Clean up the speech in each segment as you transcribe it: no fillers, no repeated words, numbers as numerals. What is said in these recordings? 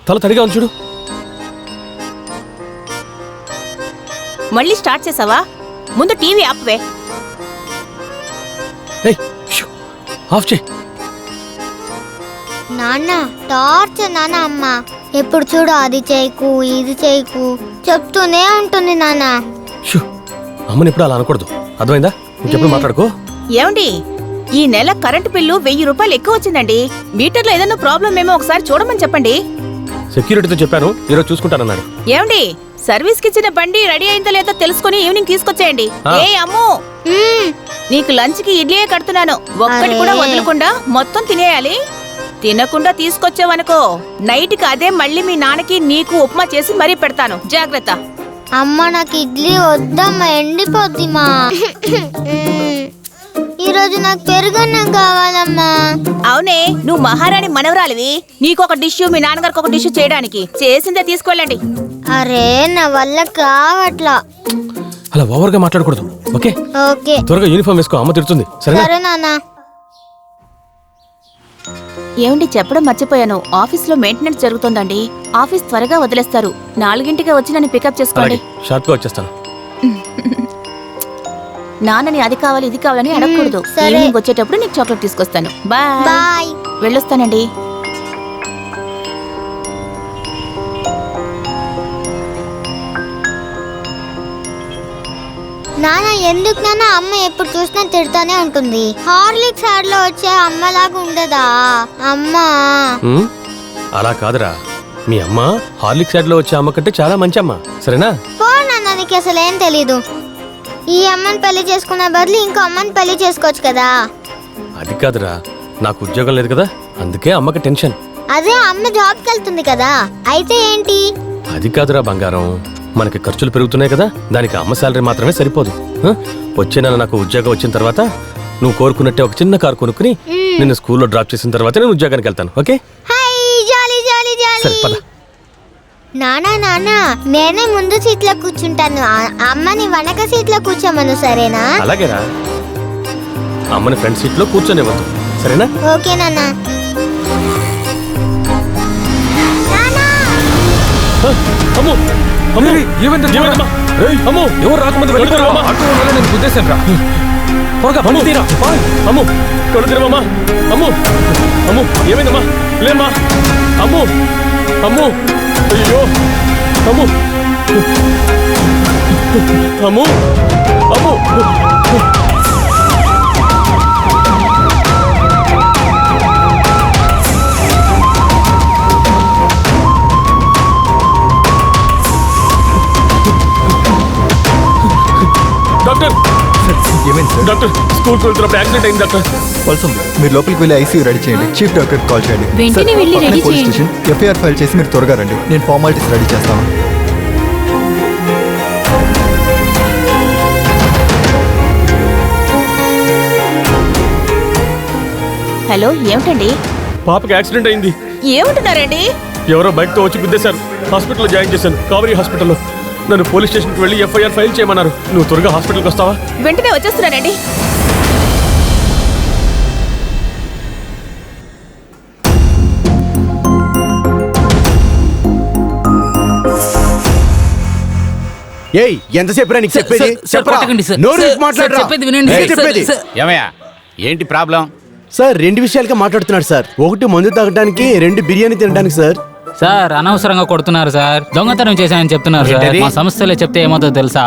తల తడిగా ఉంది చూడు. మళ్ళీ స్టార్ట్ చేసావా? ముందు టీవీ ఆపువే. ఆఫ్ చేయి. నాన్న టార్చ్ నాన్న. అమ్మ ఎప్పుడు చూడు అది చేయకు ఇది చేయకు చెప్తూనే ఉంటుంది నాన్న. అమ్మని ఎప్పుడు అలా అనకూడదు, అర్థమైందా? ఇంకెప్పుడు మాట్లాడుకో. ఏమండి, ఈ నెల కరెంటు బిల్లు 1000 రూపాయలు ఎక్కువ వచ్చిందండి. మీటర్లో ఏదైనా ప్రాబ్లం ఏమో ఒకసారి చూడమని చెప్పండి. సెక్యూరిటీతో చెప్పాను, ఈరోజు చూసుకుంటానన్నాడు. ఏమండి, సర్వీస్ కి ఇచ్చిన బండి రెడీ అయిందో లేదో తెలుసుకుని ఈవినింగ్ తీసుకొచ్చేయండి. ఏ అమ్ము, నీకు లంచ్ కి ఇడ్లీయే కడుతున్నాను, ఒక్కటి కూడా వదలకుండా మొత్తం తినేయాలి. తినకుండా తీసుకొచ్చావనుకో నైట్ కి అదే మళ్ళీ మీ నాన్నకి నీకు ఉప్మా చేసి మరీ పెడతాను, జాగ్రత్త. అమ్మ నాకు ఇడ్లీ వద్దమ్మా, ఎండిపోద్దిమా. ఈరోజు నాకు పెరుగన్నం కావాలమ్మా. అవునే, నువ్వు మహారాణి మనవరాలివి. నీకొక డిష్ మీ నాన్నగారికి ఒక డిష్ చేయడానికి చేసిందే తీసుకెళ్ళండి. అరే నా వల్ల కావట్లా. అలా ఓవర్గా మాట్లాడకూడదు, ఓకే? ఓకే. త్వరగా యూనిఫామ్ వేసుకో, అమ్మ తిడుతుంది. సరే నాన్న. ఏమండి, చెప్పడం మర్చిపోయాను, ఆఫీస్ లో మెయింటెనెన్స్ జరుగుతుందండి. ఆఫీస్ త్వరగా వదిలేస్తారు. 4ంటికే వచ్చి నన్ను పికప్ చేసుకోండి. షార్ప్ గా వచ్చేస్తాను. నాన్నని అది కావాలి ఇది కావాలని అడగకూడదు. ఈవినింగ్ వచ్చేటప్పుడు నీకు చాక్లెట్ తీసుకొస్తాను. బాయ్. వెళ్ళొస్తానండి. నాన్న ఎందుకు నాన్న అమ్మ ఎప్పుడు చూసినా తిడతానే ఉంటుంది. హార్లిక్స్ ఆడ్లో వచ్చే అమ్మలాగా ఉండదా అమ్మా? అలా కాదురా, మీ అమ్మ హార్లిక్స్ యాడ్ లో వచ్చే అమ్మ కంటే చాలా మంచి అమ్మ, సరేనా? పో నాన్న, నీకు అసలు ఏం తెలీదు. ఈ అమ్మని పెళ్లి చేసుకున్న బదులు ఇంకో అమ్మని పెళ్లి చేసుకోవచ్చు కదా. అది కాదురా, నాకు ఉద్యోగం లేదు కదా, అందుకే అమ్మకి టెన్షన్. అదే అమ్మ జాబ్కి వెళ్తుంది కదా, అయితే ఏంటి? అది కాదురా బంగారం, మనకి ఖర్చులు పెరుగుతున్నాయి కదా, దానికి అమ్మ శాలరీ మాత్రమే సరిపోదు. వచ్చే నెల నాకు ఉద్యోగం వచ్చిన తర్వాత నువ్వు కోరుకున్నట్టే ఒక చిన్న కారు కొనుక్కుని నిన్ను స్కూల్లో డ్రాప్ చేసిన తర్వాత నేను ఉద్యోగానికి వెళ్తాను, ఓకే? సరే పద. నానా నానా, నేనే ముందు సీట్లో కూర్చుంటాను, అమ్మని వెనక సీట్లో కూర్చోమను, సరేనా? అలాగేరా, అమ్మని ఫ్రంట్ సీట్ లో కూర్చొనివ్వద్దు, సరేనా? ఓకే నాన్నా. అమ్మో అమ్మో, ఎవరు రాకముందు వెళ్ళిపోరామా? నేను గుద్దేశాను రా. త్వరగా పని తీరా. అమ్మో కళ్ళు తిరవమ్మా. అమ్మో అమ్మో, ఏమైందమ్మా? లేమ్మా. అమ్మో అమ్మో, అయ్యో అమ్మో అమ్మో అమ్మో. డాక్టర్, డాక్టర్, స్కూల్కి వెళ్తున్నప్పుడు యాక్సిడెంట్ అయింది డాక్టర్. పల్సం, మీరు లోపలికి వెళ్ళి ఐసీయూ రెడీ చేయండి. చీఫ్ డాక్టర్ కాల్ చేయండి. వెంటనే వెళ్ళి ready police station FIR file చేసి మీరు త్వరగా రండి. నేను ఫార్మాలిటీస్ రెడీ చేస్తాను. హలో, ఏమిటండి? పాపకి యాక్సిడెంట్ అయింది. ఏమంటున్నారండి? ఎవరో బైక్ తో వచ్చి గుద్దేశారు. హాస్పిటల్లో జాయిన్ చేశాను, కావేరీ హాస్పిటల్లో. నన్ను పోలీస్ స్టేషన్కి వెళ్ళి ఎఫ్ఐఆర్ ఫైల్ చేయమన్నారు. నువ్వు త్వరగా హాస్పిటల్కి వస్తావా? వెంటనే వచ్చేస్తున్నానండి. ఏయ్, ఎంతసేపు నీకు చెప్పేది? ఏమయ్యా, ఏంటి ప్రాబ్లం? సార్ 2 విషయాలుగా మాట్లాడుతున్నాడు సార్. ఒకటి మందు తాగడానికి, 2 బిర్యానీ తినడానికి సార్. సార్ అనవసరంగా కొడుతున్నారు సార్. దొంగతనం చేశానని చెప్తున్నారు సార్. మా సంస్థలో చెప్తే ఏమవుతుందో తెలుసా?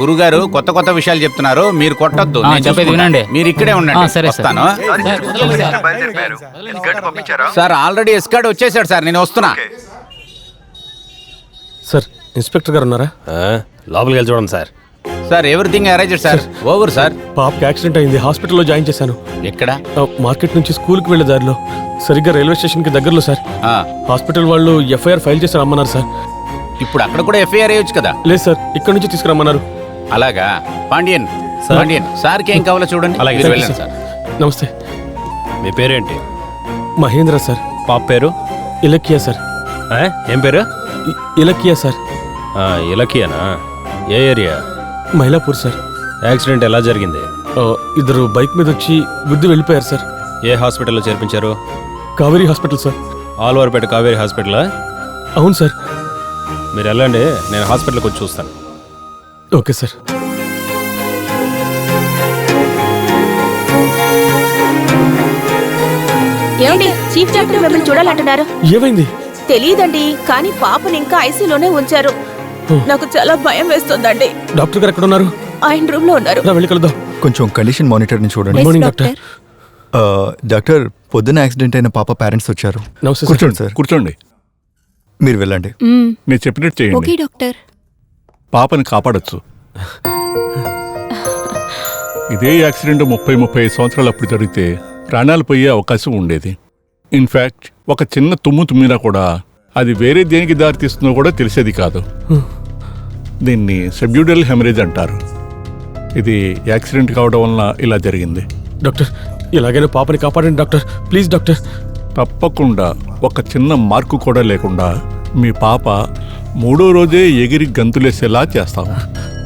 గురుగారు కొత్త కొత్త విషయాలు చెప్తున్నారు, మీరు కొట్టొద్దు. చెప్పేది వినండి. మీరు ఇక్కడే ఉండండి. సరే వస్తాను సార్. ఆల్రెడీ ఎస్కార్డ్ వచ్చేసాడు సార్, నేను వస్తున్నా. సార్, ఇన్స్పెక్టర్ గారు ఉన్నారా? లోపలికి వెళ్ళి చూడండి sir. Sir, everything arranged sir. Over sir. పాపకి యాక్సిడెంట్ అయింది, హాస్పిటల్లో జాయిన్ చేశాను. ఎక్కడ? మార్కెట్ నుంచి స్కూల్కి వెళ్ళే దారిలో, సరిగ్గా రైల్వే స్టేషన్ కి దగ్గరలో సార్. హాస్పిటల్ వాళ్ళు ఎఫ్ఐఆర్ ఫైల్ చేసి రమ్మన్నారు సార్. ఇప్పుడు అక్కడ కూడా ఎఫ్ఐఆర్ అయ్యొచ్చు కదా? లేదు సార్, ఇక్కడ నుంచి తీసుకురమ్మన్నారు. అలాగా? పాండ్యన్, సార్కి ఏం కావాలో చూడండి. అలాగే వెళ్ళండి సార్. నమస్తే. మీ పేరేంటి? మహేంద్ర సార్. పాప పేరు? ఇలకియా సార్. ఏం పేరు? ఇలకియా సార్. ఇలకియానా? ఏ ఏరియా? మైలాపూర్ సార్. యాక్సిడెంట్ ఎలా జరిగింది? ఇద్దరు బైక్ మీద వచ్చి గుద్ది వెళ్ళిపోయారు సార్. ఏ హాస్పిటల్లో చేర్పించారు? Kaveri hospital sir. ఆల్వార్పేట కావేరీ హాస్పిటలా? అవును సార్. మీరు వెళ్ళండి, నేను హాస్పిటల్కి వచ్చి చూస్తాను. Okay sir. ఏమండి, చీఫ్ డాక్టర్ మిమ్మల్ని చూడాలంటున్నారు. ఏమైంది? తెలియదండి, కానీ పాపని ఇంకా ఐసీలోనే ఉంచారు. నాకు చాలా భయం వేస్తుందండి. డాక్టర్ గారు ఎక్కడ ఉన్నారు? ఆయన రూమ్ లో ఉన్నారు. రా, వెళ్ళి కలుద్దాం. కొంచెం కండిషన్ మానిటర్ని చూడండి. Good morning doctor. డాక్టర్, పొద్దున యాక్సిడెంట్ అయిన పాప పేరెంట్స్ వచ్చారు. నమస్తే సార్. కూర్చోండి సార్, కూర్చోండి. మీరు వెళ్ళండి. నేను చెప్పినట్టు చేయండి. డాక్టర్. పాపని కాపాడొచ్చు. ఇదే యాక్సిడెంట్ 30-35 సంవత్సరాలు అప్పుడు జరిగితే ప్రాణాలు పోయే అవకాశం ఉండేది. ఇన్ఫ్యాక్ట్ ఒక చిన్న తుమ్ము తుమ్మినా కూడా అది వేరే దేనికి దారితీస్తుందో కూడా తెలిసేది కాదు. దీన్ని సబ్యూడల్ హెమరేజ్ అంటారు. ఇది యాక్సిడెంట్ కావడం వలన ఇలా జరిగింది. డాక్టర్, ఎలాగైనా పాపని కాపాడండి డాక్టర్, ప్లీజ్ డాక్టర్. తప్పకుండా. ఒక చిన్న మార్కు కూడా లేకుండా మీ పాప 3వ రోజే ఎగిరి గంతులేసేలా చేస్తాము.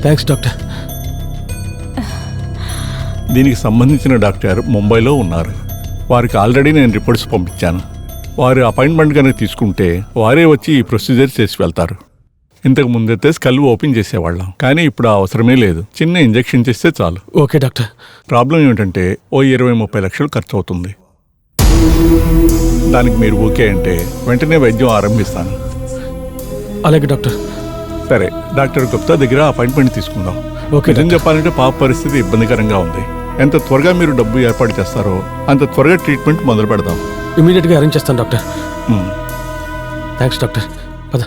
Thanks doctor. దీనికి సంబంధించిన డాక్టర్ ముంబైలో ఉన్నారు. వారికి ఆల్రెడీ నేను రిపోర్ట్స్ పంపించాను. వారి అపాయింట్మెంట్ కనుక తీసుకుంటే వారే వచ్చి ఈ ప్రొసీజర్ చేసి వెళ్తారు. ఇంతకు ముందైతే స్కల్ ఓపెన్ చేసేవాళ్ళం, కానీ ఇప్పుడు ఆ అవసరమే లేదు. చిన్న ఇంజెక్షన్ చేస్తే చాలు. Okay doctor. ప్రాబ్లం ఏమిటంటే ఓ 20-30 లక్షలు ఖర్చు అవుతుంది. దానికి మీరు ఓకే అంటే వెంటనే వైద్యం ఆరంభిస్తాను. అలాగే డాక్టర్. సరే, డాక్టర్ గుప్తా దగ్గర అపాయింట్మెంట్ తీసుకుందాం. ఓకే నిజం చెప్పాలంటే పాప పరిస్థితి ఇబ్బందికరంగా ఉంది. ఎంత త్వరగా మీరు డబ్బు ఏర్పాటు చేస్తారో అంత త్వరగా ట్రీట్మెంట్ మొదలు పెడదాం. ఇమీడియట్గా అరేంజ్ చేస్తాను డాక్టర్. మ్. Thanks doctor. పద.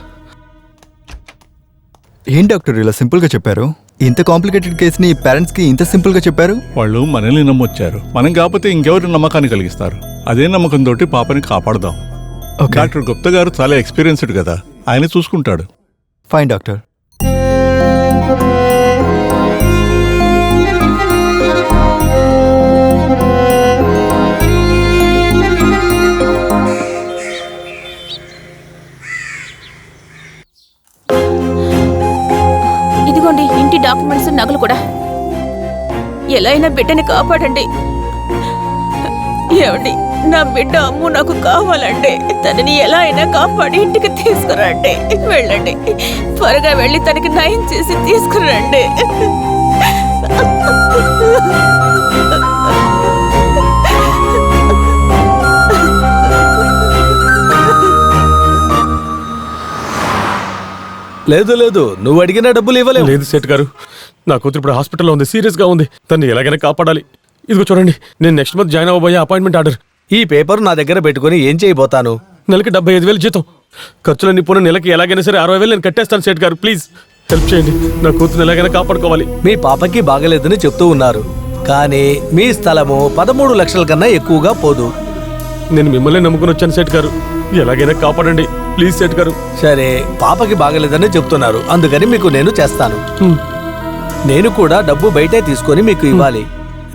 ఏం డాక్టర్ ఇలా సింపుల్గా చెప్పారు? ఇంత కాంప్లికేటెడ్ కేసుని పేరెంట్స్కి ఇంత సింపుల్గా చెప్పారు? వాళ్ళు మనల్ని నమ్మొచ్చారు. మనం కాకపోతే ఇంకెవరు నమ్మకాన్ని కలిగిస్తారు. అదే నమ్మకంతో పాపని కాపాడదాం. ఓకే. డాక్టర్ గుప్తా గారు చాలా ఎక్స్పీరియన్స్డ్ కదా, ఆయన చూసుకుంటాడు. Fine doctor. ఇదిగోండి ఇంటి డాక్యుమెంట్స్, నగలు కూడా. ఎలా అయినా బిడ్డని కాపాడండి. ఏమండి, నా బిడ్డ అమ్ము నాకు కావాలండి. తనని ఎలా అయినా కాపాడి ఇంటికి తీసుకురండి. వెళ్ళండి, త్వరగా వెళ్ళి తనకి నయం చేసి తీసుకురండి. లేదు లేదు, నువ్వు అడిగిన డబ్బులు ఇవ్వలేవు. లేదు సేట్ గారు, నా కూతురు ఇప్పుడు హాస్పిటల్లో ఉంది, సీరియస్ గా ఉంది. తను ఎలాగైనా కాపాడాలి. ఇదిగో చూడండి, నేను నెక్స్ట్ మంత్ జాయిన్ అవ్వబోయే అపాయింట్మెంట్ ఆర్డర్. ఈ పేపర్ నా దగ్గర పెట్టుకుని ఏం చేయబోతాను? నెలకి 75,000 జీతం. ఖర్చులన్నీ పోను, నెలకి ఎలాగైనా సరే 60,000 నేను కట్టేస్తాను సేట్ గారు. ప్లీజ్ హెల్ప్ చేయండి. నా కూతురుని ఎలాగైనా కాపాడుకోవాలి. మీ పాపకి బాగలేదని చెప్తూ ఉన్నారు, కానీ మీ స్థలము 13 లక్షల కన్నా ఎక్కువగా పోదు. నేను మిమ్మల్ని నమ్ముకుని వచ్చాను సేట్ గారు, ఎలాగైనా కాపాడండి ప్లీజ్ సేట్ గారు. సరే, పాపకి బాగలేదని చెప్తున్నారు, అందుకని మీకు నేను చేస్తాను. హ్మ్. నేను కూడా డబ్బు బయటే తీసుకొని మీకు ఇవ్వాలి.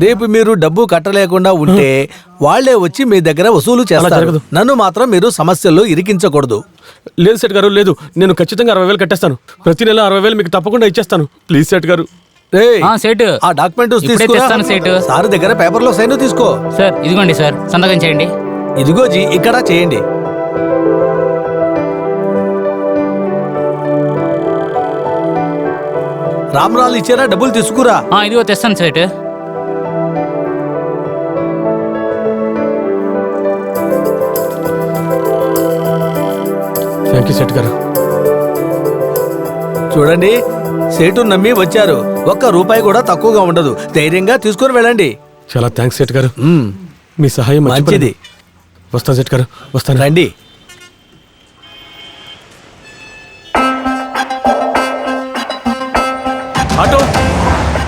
రేపు మీరు డబ్బు కట్టలేకుండా ఉంటే వాళ్లే వచ్చి మీ దగ్గర వసూలు చేస్తారు. జరగదు. నన్ను మాత్రం మీరు సమస్యల్లో ఇరికించకూడదు. లేదు సేట్ గారు, లేదు. నేను ఖచ్చితంగా 60,000 కట్టేస్తాను. ప్రతి నెల 60,000 మీకు తప్పకుండా ఇచ్చేస్తాను. ప్లీజ్ సేట్ గారు. రేయ్, సేటు ఆ డాక్యుమెంట్ ఇప్పుడే తీసుకురా. తెస్తాను సేటు. సార్ దగ్గర పేపర్లో సైన్ తీసుకో. సార్ ఇదిగోండి సార్, సంతకం చేయండి. ఇదిగో జీ, ఇక్కడ చేయండి. రామరాలు ఇచ్చారా? డబ్బులు తీసుకురా. ఇదిగో తెస్తాను సేటు. థ్యాంక్ యూ సేట్ గారు. చూడండి, సేటు నమ్మి వచ్చారు. ఒక్క రూపాయి కూడా తక్కువగా ఉండదు. ధైర్యంగా తీసుకొని వెళ్ళండి. చాలా థ్యాంక్స్ సేట్ గారు. మీ సహాయం మంచిది. వస్తాను సేట్ గారు, వస్తాను. రండి. ఆటో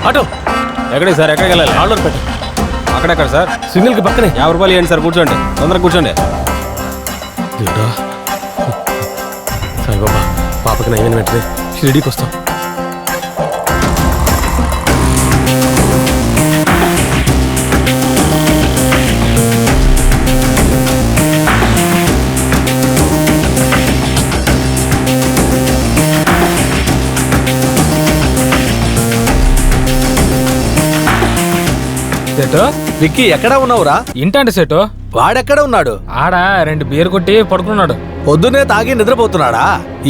ఆటో ఎక్కడికి సార్? ఎక్కడికి వెళ్ళాలి? ఆర్డర్ పెట్టు. అక్కడెక్కడ సార్? సిగ్నల్ కి పక్కనే. 50 రూపాయలు ఇవ్వండి సార్, కూర్చోండి, తొందరగా కూర్చోండి. దేవుడా, సాయిబాబా, పాపకి నయమైన వెంటనే షిరిడీకి వస్తాం. సేటు విక్కీ ఎక్కడా ఉన్నావురా? ఇంటండి సేటు వాడెక్కడ ఉన్నాడు? ఆడ 2 బీర్ కొట్టి పడుకున్నాడు. పొద్దునే తాగి నిద్రపోతున్నాడా?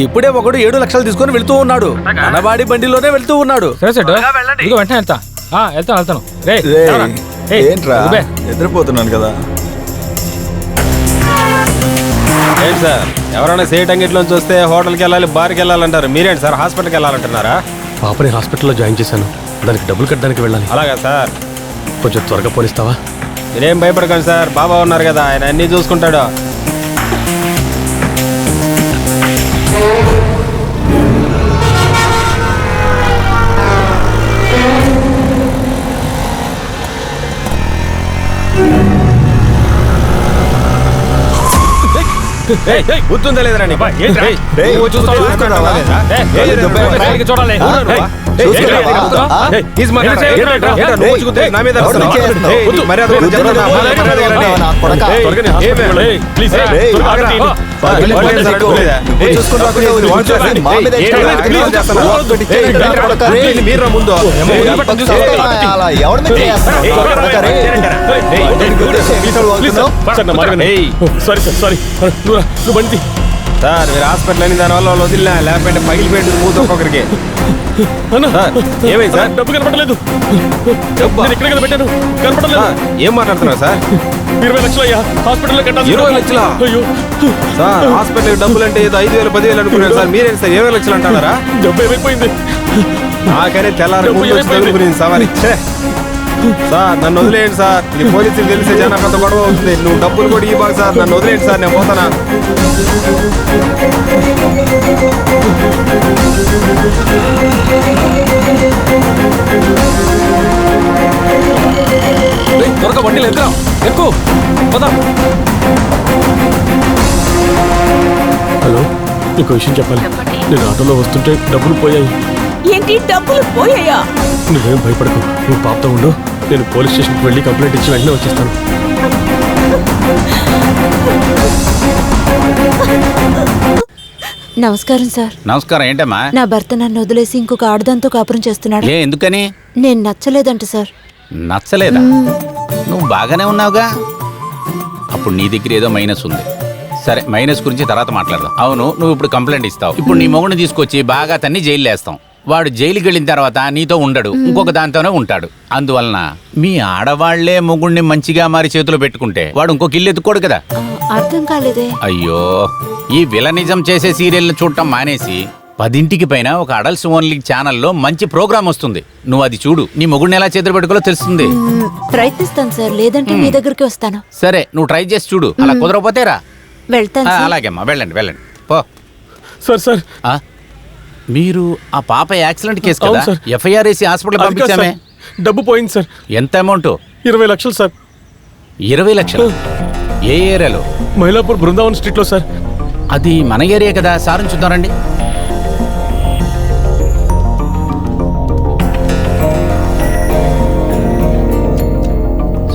ఇప్పుడే ఒకడు 7 లక్షలు తీసుకొని వెళ్తూ ఉన్నాడు. మనవాడి బండిలోనే వెళ్తూ ఉన్నాడు. సరే సేటు ఇదిగో వెంటనే వెళ్తాను రే ఏంట్రా నిద్రపోతున్నాను కదా. ఏంటి సార్ ఎవరైనా సేట్ అంగిట్లో చూస్తే హోటల్కి వెళ్ళాలి, బార్కి వెళ్ళాలంటారు. మీరేంటి సార్ హాస్పిటల్కి వెళ్ళాలంటున్నారా? పాపని హాస్పిటల్లో జాయిన్ చేశాను, దానికి డబ్బులు కట్టడానికి వెళ్ళాలి. అలాగా సార్, కొంచెం త్వరగా పోనిస్తావా? మీరేం భయపడకండి సార్, బాబా ఉన్నారు కదా, ఆయన అన్నీ చూసుకుంటాడు. గుర్తుందా లేదురా నీకు? నువ్వు చూస్తావా? చూడాలి నువ్వు చూస్తే నా మీద మర్యాద మీరు ముందు సారీ నువ్వు బండి సార్, మీరు హాస్పిటల్ అయిన దానివల్ల వాళ్ళు వదిలినా, లేకపోతే పగిలిపోయింది మూత ఒక్కొక్కరికి. ఏమైంది సార్? డబ్బు కనపడలేదు. నేను ఇక్కడ పెట్టాను, కనపడలేదు. ఏం మాట్లాడుతున్నారు సార్? 20 లక్షలు అయ్యా, హాస్పిటల్లో కట్టాలి. 20 లక్షలా? అయ్యో సార్, హాస్పిటల్ డబ్బులు అంటే ఏదో 5,000 10,000 అనుకున్నారు సార్. మీరేం సార్ 20 లక్షలు అంటున్నారా? డబ్బు ఏమైపోయింది? నాకనే తెల్లారి గురించి సవారీ. సార్ నన్ను వదిలేయండి సార్, ఇది పోలీసులు తెలిసే చాలా పెద్ద గొడవ అవుతుంది. నువ్వు డబ్బులు కూడా ఇవ్వాలి సార్, నన్ను వదిలేయండి సార్, నేను పోతానా. త్వరగా బండిలో ఎదురా ఎక్కువ. హలో, నీకు విషయం చెప్పాలి. నేను ఆటోలో వస్తుంటే డబ్బులు పోయాయి. ఏంటి డబ్బులు పోయాయా? నువ్వేం భయపడకు, నువ్వు పాపతో ఉండు. నేను పోలీస్ స్టేషన్కి వెళ్ళి కంప్లైంట్ ఇచ్చి వెంటనే వచ్చేస్తాను. నమస్కారం సార్. నమస్కారం. ఏంటమ్మా? నా భర్త నన్ను వదిలేసి ఇంకొక ఆడదాంతో కాపురం చేస్తున్నాడు. ఏ ఎందుకని? నేను నచ్చలేదంట సార్. నచ్చలేదా? నువ్వు బాగానే ఉన్నావుగా. అప్పుడు నీ దగ్గర ఏదో మైనస్ ఉంది. సరే, మైనస్ గురించి తర్వాత మాట్లాడదాం. అవును, నువ్వు ఇప్పుడు కంప్లైంట్ ఇస్తావు. ఇప్పుడు నీ మొగుడిని తీసుకొచ్చి బాగా తన్ని జైలు వేస్తాం. వాడు జైలుకి వెళ్ళిన తర్వాత నీతో ఉండడు, ఇంకొక దాంతోనే ఉంటాడు. అందువలన మీ ఆడవాళ్లే మొగుడిని మంచిగా మారి చేతిలో పెట్టుకుంటే వాడు ఇంకొక ఇల్లు ఎత్తుకోడు కదా. అర్థం కాలేదే. అయ్యో, ఈ విలనిజం చేసే సీరియల్ని చూడటం మానేసి 10ంటికి పైన ఒక అడల్ట్స్ ఓన్లీ ఛానల్లో మంచి ప్రోగ్రామ్ వస్తుంది. నువ్వు అది చూడు, నీ మొగుడిని ఎలా చేతులు పెట్టుకోలో తెలుస్తుంది. ప్రయత్నిస్తాను సార్, లేదంటే మీ దగ్గరికి వస్తాను. సరే, నువ్వు ట్రై చేసి చూడు. అలా కుదరకపోతే రా. వెళ్తాను సార్. అలాగే అమ్మా, వెళ్ళండి వెళ్ళండి పో. సార్ మీరు ఆ పాప యాక్సిడెంట్ కేసు అవును కదా, సార్. ఎఫ్ఐఆర్ వేసి హాస్పిటల్ అది కాదు పంపించామే. సార్, డబ్బు పోయింది సార్. ఎంత అమౌంట్? 20 లక్షలు సార్. 20 లక్షలు? ఏ ఏరియాలో? మైలాపూర్ బృందావన్ స్ట్రీట్లో సార్. అది మన ఏరియా కదా. సార్ చూద్దారండి.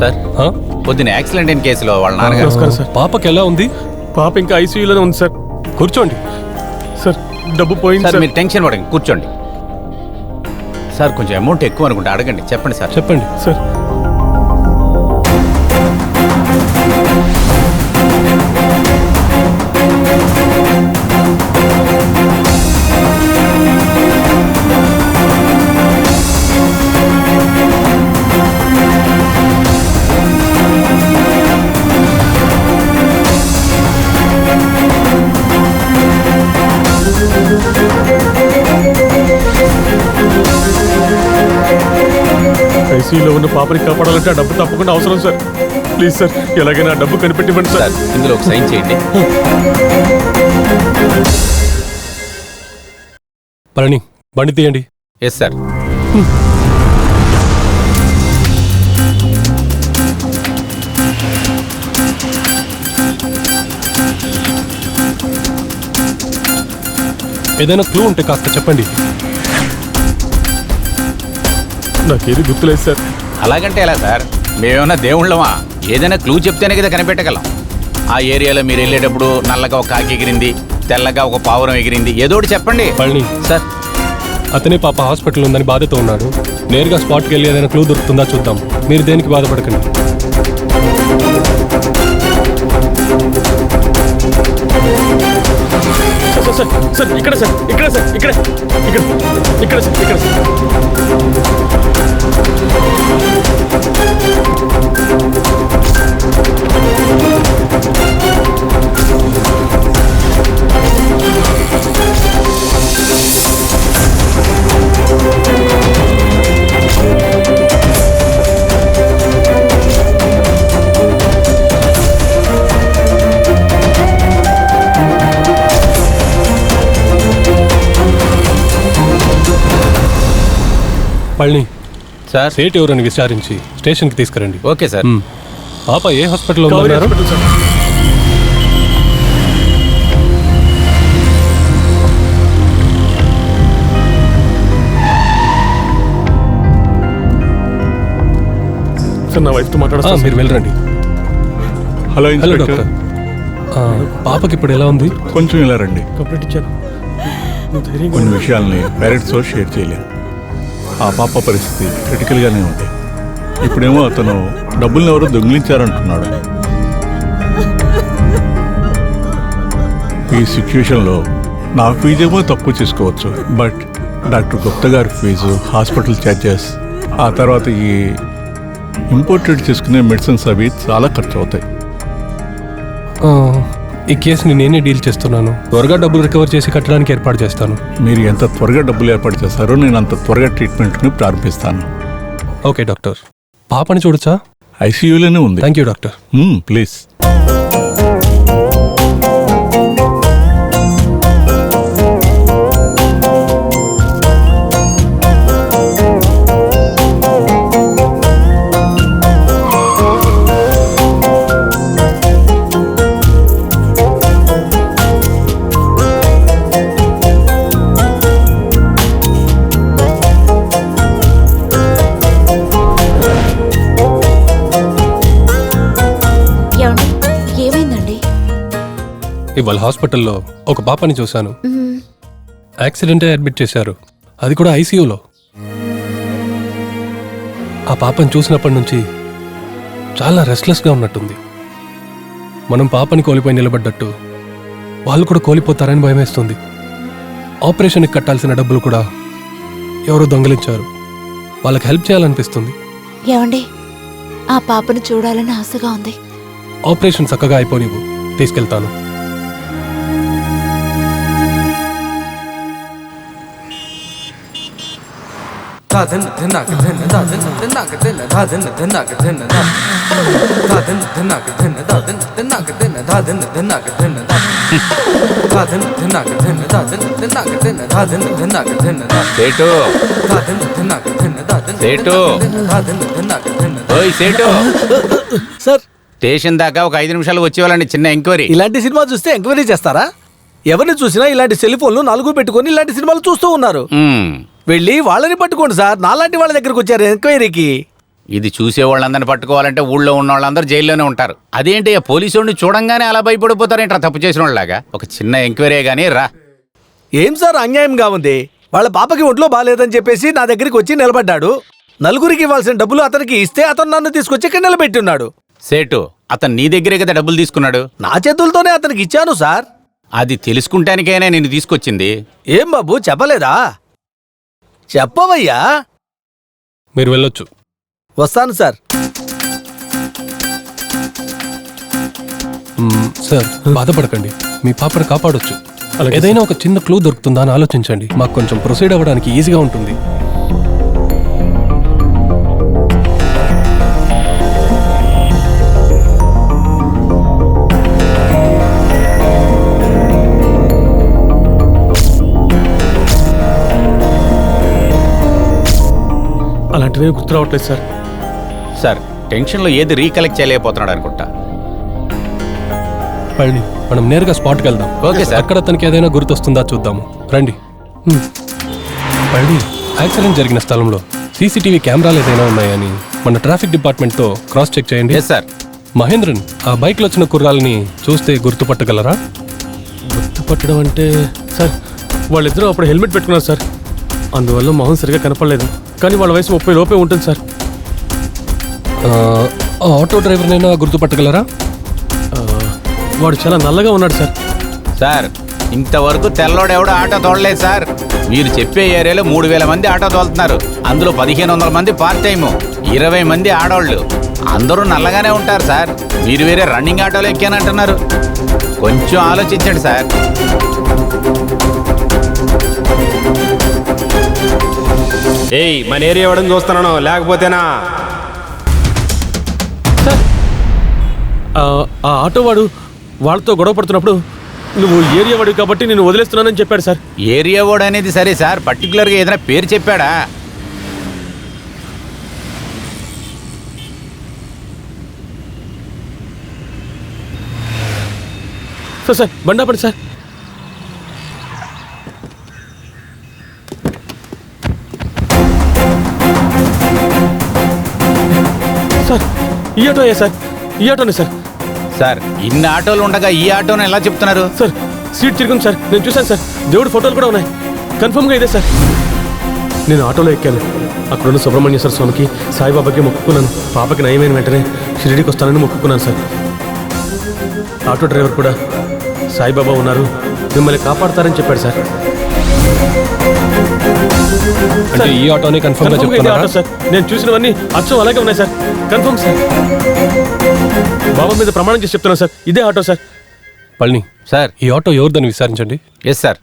సార్, పొద్దున యాక్సిడెంట్ అయిన కేసులో వాళ్ళ నాన్నగారు. నమస్కారం సార్. పాపకి ఎలా ఉంది? పాప ఇంకా ఐసీయూలోనే ఉంది సార్. కూర్చోండి సార్, డబ్బు పోయింది సార్ సార్. మీరు టెన్షన్ పడండి, కూర్చోండి. సార్ కొంచెం అమౌంట్ ఎక్కువ అనుకుంటా, అడగండి. చెప్పండి సార్. చెప్పండి సార్. ఐసీయూలో ఉన్న పాపని కాపాడాలంటే ఆ డబ్బు తప్పకుండా అవసరం సార్. ప్లీజ్ సార్, ఎలాగైనా డబ్బు కనిపెట్టివ్వండి సార్. ఇందులో ఒక సైన్ చేయండి. పళని, బండి తీయండి. Yes sir. ఏదైనా క్లూ ఉంటే కాస్త చెప్పండి. నాకేది గుర్తులేదు సార్. అలాగంటే ఎలా సార్? మేమేమన్నా దేవుళ్ళమా? ఏదైనా క్లూ చెప్తేనే కదా కనిపెట్టగలం. ఆ ఏరియాలో మీరు వెళ్ళేటప్పుడు నల్లగా ఒక కాకి ఎగిరింది, తెల్లగా ఒక పావురం ఎగిరింది, ఏదోటి చెప్పండి. పళని సార్, అతనే పాప హాస్పిటల్ ఉందని బాధతో ఉన్నాడు. నేరుగా స్పాట్కి వెళ్ళి ఏదైనా క్లూ దొరుకుతుందా చూద్దాం. మీరు దేనికి బాధపడకండి. సార్ ఇక్కడ సార్ ఇక్కడ సార్ ఇక్కడ ఇక్కడ ఇక్కడ సార్ ఇక్కడ సార్. పళని సార్ సేట్ ఎవరని విచారించి స్టేషన్కి తీసుకురండి. Okay sir. పాప ఏ హాస్పిటల్లో ఉన్నారు? సార్ నా వైఫ్తో మాట్లాడతా. మీరు వెళ్ళరండి. Hello hello inspector. డాక్టర్, పాపకి ఇప్పుడు ఎలా ఉంది? కొంచెం ఇలా రండి. కంప్లైంట్ ఇచ్చాను. కొన్ని విషయాల్ని పేరెంట్స్తో షేర్ చేయలేం. ఆ పాప పరిస్థితి క్రిటికల్గానే ఉంది. ఇప్పుడేమో అతను డబ్బుల్ని ఎవరో దొంగిలించారంటున్నాడు. ఈ సిచ్యువేషన్లో నా ఫీజేమో తక్కువ చేసుకోవచ్చు, బట్ డాక్టర్ గుప్తా గారి ఫీజు, హాస్పిటల్ ఛార్జెస్, ఆ తర్వాత ఈ ఇంపోర్టెడ్ చేసుకునే మెడిసిన్స్ అవి చాలా ఖర్చు అవుతాయి. ఈ కేసుని నేనే డీల్ చేస్తున్నాను. త్వరగా డబ్బులు రికవర్ చేసి కట్టడానికి ఏర్పాటు చేస్తాను. మీరు ఎంత త్వరగా డబ్బులు ఏర్పాటు చేస్తారో నేను అంత త్వరగా ట్రీట్మెంట్ని ప్రారంభిస్తాను. Okay doctor. పాపని చూడొచ్చా? ఐసీయూలోనే ఉంది. Thank you doctor. ప్లీజ్. ఇవాళ హాస్పిటల్లో ఒక పాపని చూశాను. యాక్సిడెంటే అడ్మిట్ చేశారు, అది కూడా ఐసీయూలో. ఆ పాపని చూసినప్పటి నుంచి చాలా రెస్ట్లెస్గా ఉన్నట్టుంది. మనం పాపని కోల్పోయి నిలబడ్డట్టు వాళ్ళు కూడా కోల్పోతారని భయమేస్తుంది. ఆపరేషన్కి కట్టాల్సిన డబ్బులు కూడా ఎవరో దొంగిలించారు. వాళ్ళకి హెల్ప్ చేయాలనిపిస్తుంది. ఏమండి, ఆ పాపను చూడాలని ఆశగా ఉంది. ఆపరేషన్ చక్కగా అయిపోనివ్వు, తీసుకెళ్తాను. సార్, స్టేషన్ దాకా ఒక 5 నిమిషాలు వచ్చేవాళ్ళండి, చిన్న ఎంక్వైరీ. ఇలాంటి సినిమా చూస్తే ఎంక్వైరీ చేస్తారా? ఎవరిని చూసినా ఇలాంటి సెల్ ఫోన్లు 4 పెట్టుకొని ఇలాంటి సినిమాలు చూస్తూ ఉన్నారు. వెళ్ళి వాళ్ళని పట్టుకోండి సార్. నాలాంటి వాళ్ళ దగ్గరకు వచ్చారు ఎంక్వైరీకి. ఇది చూసే వాళ్ళందరిని పట్టుకోవాలంటే ఊళ్ళో ఉన్న వాళ్ళందరూ జైల్లోనే ఉంటారు. అదేంటి పోలీసు వాడిని చూడంగానే అలా భయపడిపోతారేంట్రా తప్పు చేసిన వాళ్ళలాగా? ఒక చిన్న ఎంక్వైరీ గానీ రా. ఏం సార్ అన్యాయంగా ఉంది? వాళ్ళ పాపకి ఒంట్లో బాగాలేదని చెప్పేసి నా దగ్గరికి వచ్చి నిలబడ్డాడు. నలుగురికి ఇవ్వాల్సిన డబ్బులు అతనికి ఇస్తే అతను నన్ను తీసుకొచ్చి ఇక్కడ నిలబెట్టున్నాడు. సేటు, అతను నీ దగ్గరే కదా డబ్బులు తీసుకున్నాడు? నా చేతులతోనే అతనికి ఇచ్చాను సార్. అది తెలుసుకుంటానికైనా నేను తీసుకొచ్చింది. ఏం బాబు చెప్పలేదా? చెప్పవయ్యా. మీరు వెళ్ళొచ్చు. వస్తాను సార్. సార్, బాధపడకండి, మీ పాపను కాపాడొచ్చు. ఏదైనా ఒక చిన్న క్లూ దొరుకుతుందా అని ఆలోచించండి. మాకు కొంచెం ప్రొసీడ్ అవ్వడానికి ఈజీగా ఉంటుంది. అలాంటివే గుర్తు రావట్లేదు సార్. సార్, టెన్షన్లో ఏది రీకలెక్ట్ చేయలేకపోతున్నాడు అనుకుంటా. పళని, మనం నేరుగా స్పాట్కి వెళ్దాం. Okay sir. అక్కడ అతనికి ఏదైనా గుర్తొస్తుందా చూద్దాము, రండి. పళని, యాక్సిడెంట్ జరిగిన స్థలంలో సీసీటీవీ కెమెరాలు ఏదైనా ఉన్నాయని మన ట్రాఫిక్ డిపార్ట్మెంట్తో క్రాస్ చెక్ చేయండి. సార్. మహేంద్రన్, ఆ బైక్లో వచ్చిన కుర్రాలని చూస్తే గుర్తుపట్టగలరా? గుర్తుపట్టడం అంటే సార్, వాళ్ళిద్దరూ అప్పుడు హెల్మెట్ పెట్టుకున్నారు సార్. అందువల్ల మొహం సరిగా కనపడలేదు, కానీ వాళ్ళ వయసు 30 లోపే ఉంటుంది సార్. ఆ ఆటో డ్రైవర్నైనా గుర్తుపట్టగలరా? వాడు చాలా నల్లగా ఉన్నాడు సార్. సార్ ఇంతవరకు తెల్లోడెవడో ఆటో తోడలేదు సార్. మీరు చెప్పే ఏరియాలో 3000 మంది ఆటో తోలుతున్నారు. అందులో 1500 మంది పార్ట్ టైము, 20 మంది ఆడోళ్ళు. అందరూ నల్లగానే ఉంటారు సార్. మీరు వేరే రన్నింగ్ ఆటోలో ఎక్కానంటున్నారు. కొంచెం ఆలోచించండి సార్. ఏయ్ మన ఏరియా ఇవ్వడం చూస్తున్నాను, లేకపోతేనా? సార్ ఆ ఆటో వాడు వాళ్ళతో గొడవ పడుతున్నప్పుడు నువ్వు ఏరియా వాడివి కాబట్టి నేను వదిలేస్తున్నానని చెప్పాడు సార్. ఏరియా ఓడ్ అనేది సరే సార్, పర్టికులర్గా ఏదైనా పేరు చెప్పాడా? సార్ సార్ బండాపండి సార్. సార్ ఈ ఆటో అయ్యా సార్, ఈ ఆటోనే సార్. సార్ ఇన్ని ఆటోలు ఉండగా ఈ ఆటోని ఎలా చెప్తున్నారు? సార్ సీట్ తిరిగింది సార్, నేను చూశాను సార్. దేవుడి ఫోటోలు కూడా ఉన్నాయి, కన్ఫర్మ్గా ఇదే సార్. నేను ఆటోలో ఎక్కాను. అక్కడున్న సుబ్రహ్మణ్యేశ్వర స్వామికి, సాయిబాబాకి మొక్కుకున్నాను. పాపకి నయమైన వెంటనే షిరిడీకి వస్తానని మొక్కుకున్నాను సార్. ఆటో డ్రైవర్ కూడా సాయిబాబా ఉన్నారు, మిమ్మల్ని కాపాడతారని చెప్పాడు సార్. అంటే ఈ ఆటోని కన్ఫర్మ్ గా కన్ఫర్మ్గా ఇదే చెప్తున్నారా? Auto sir. నేను చూసినవన్నీ అచ్చం అలాగే ఉన్నాయి సార్, కన్ఫర్మ్ సార్. బాబా మీద ప్రమాణం చేసి చెప్తున్నాను సార్, ఇదే ఆటో సార్. పళని సార్ ఈ ఆటో ఎవరిదని విచారించండి. Yes sir.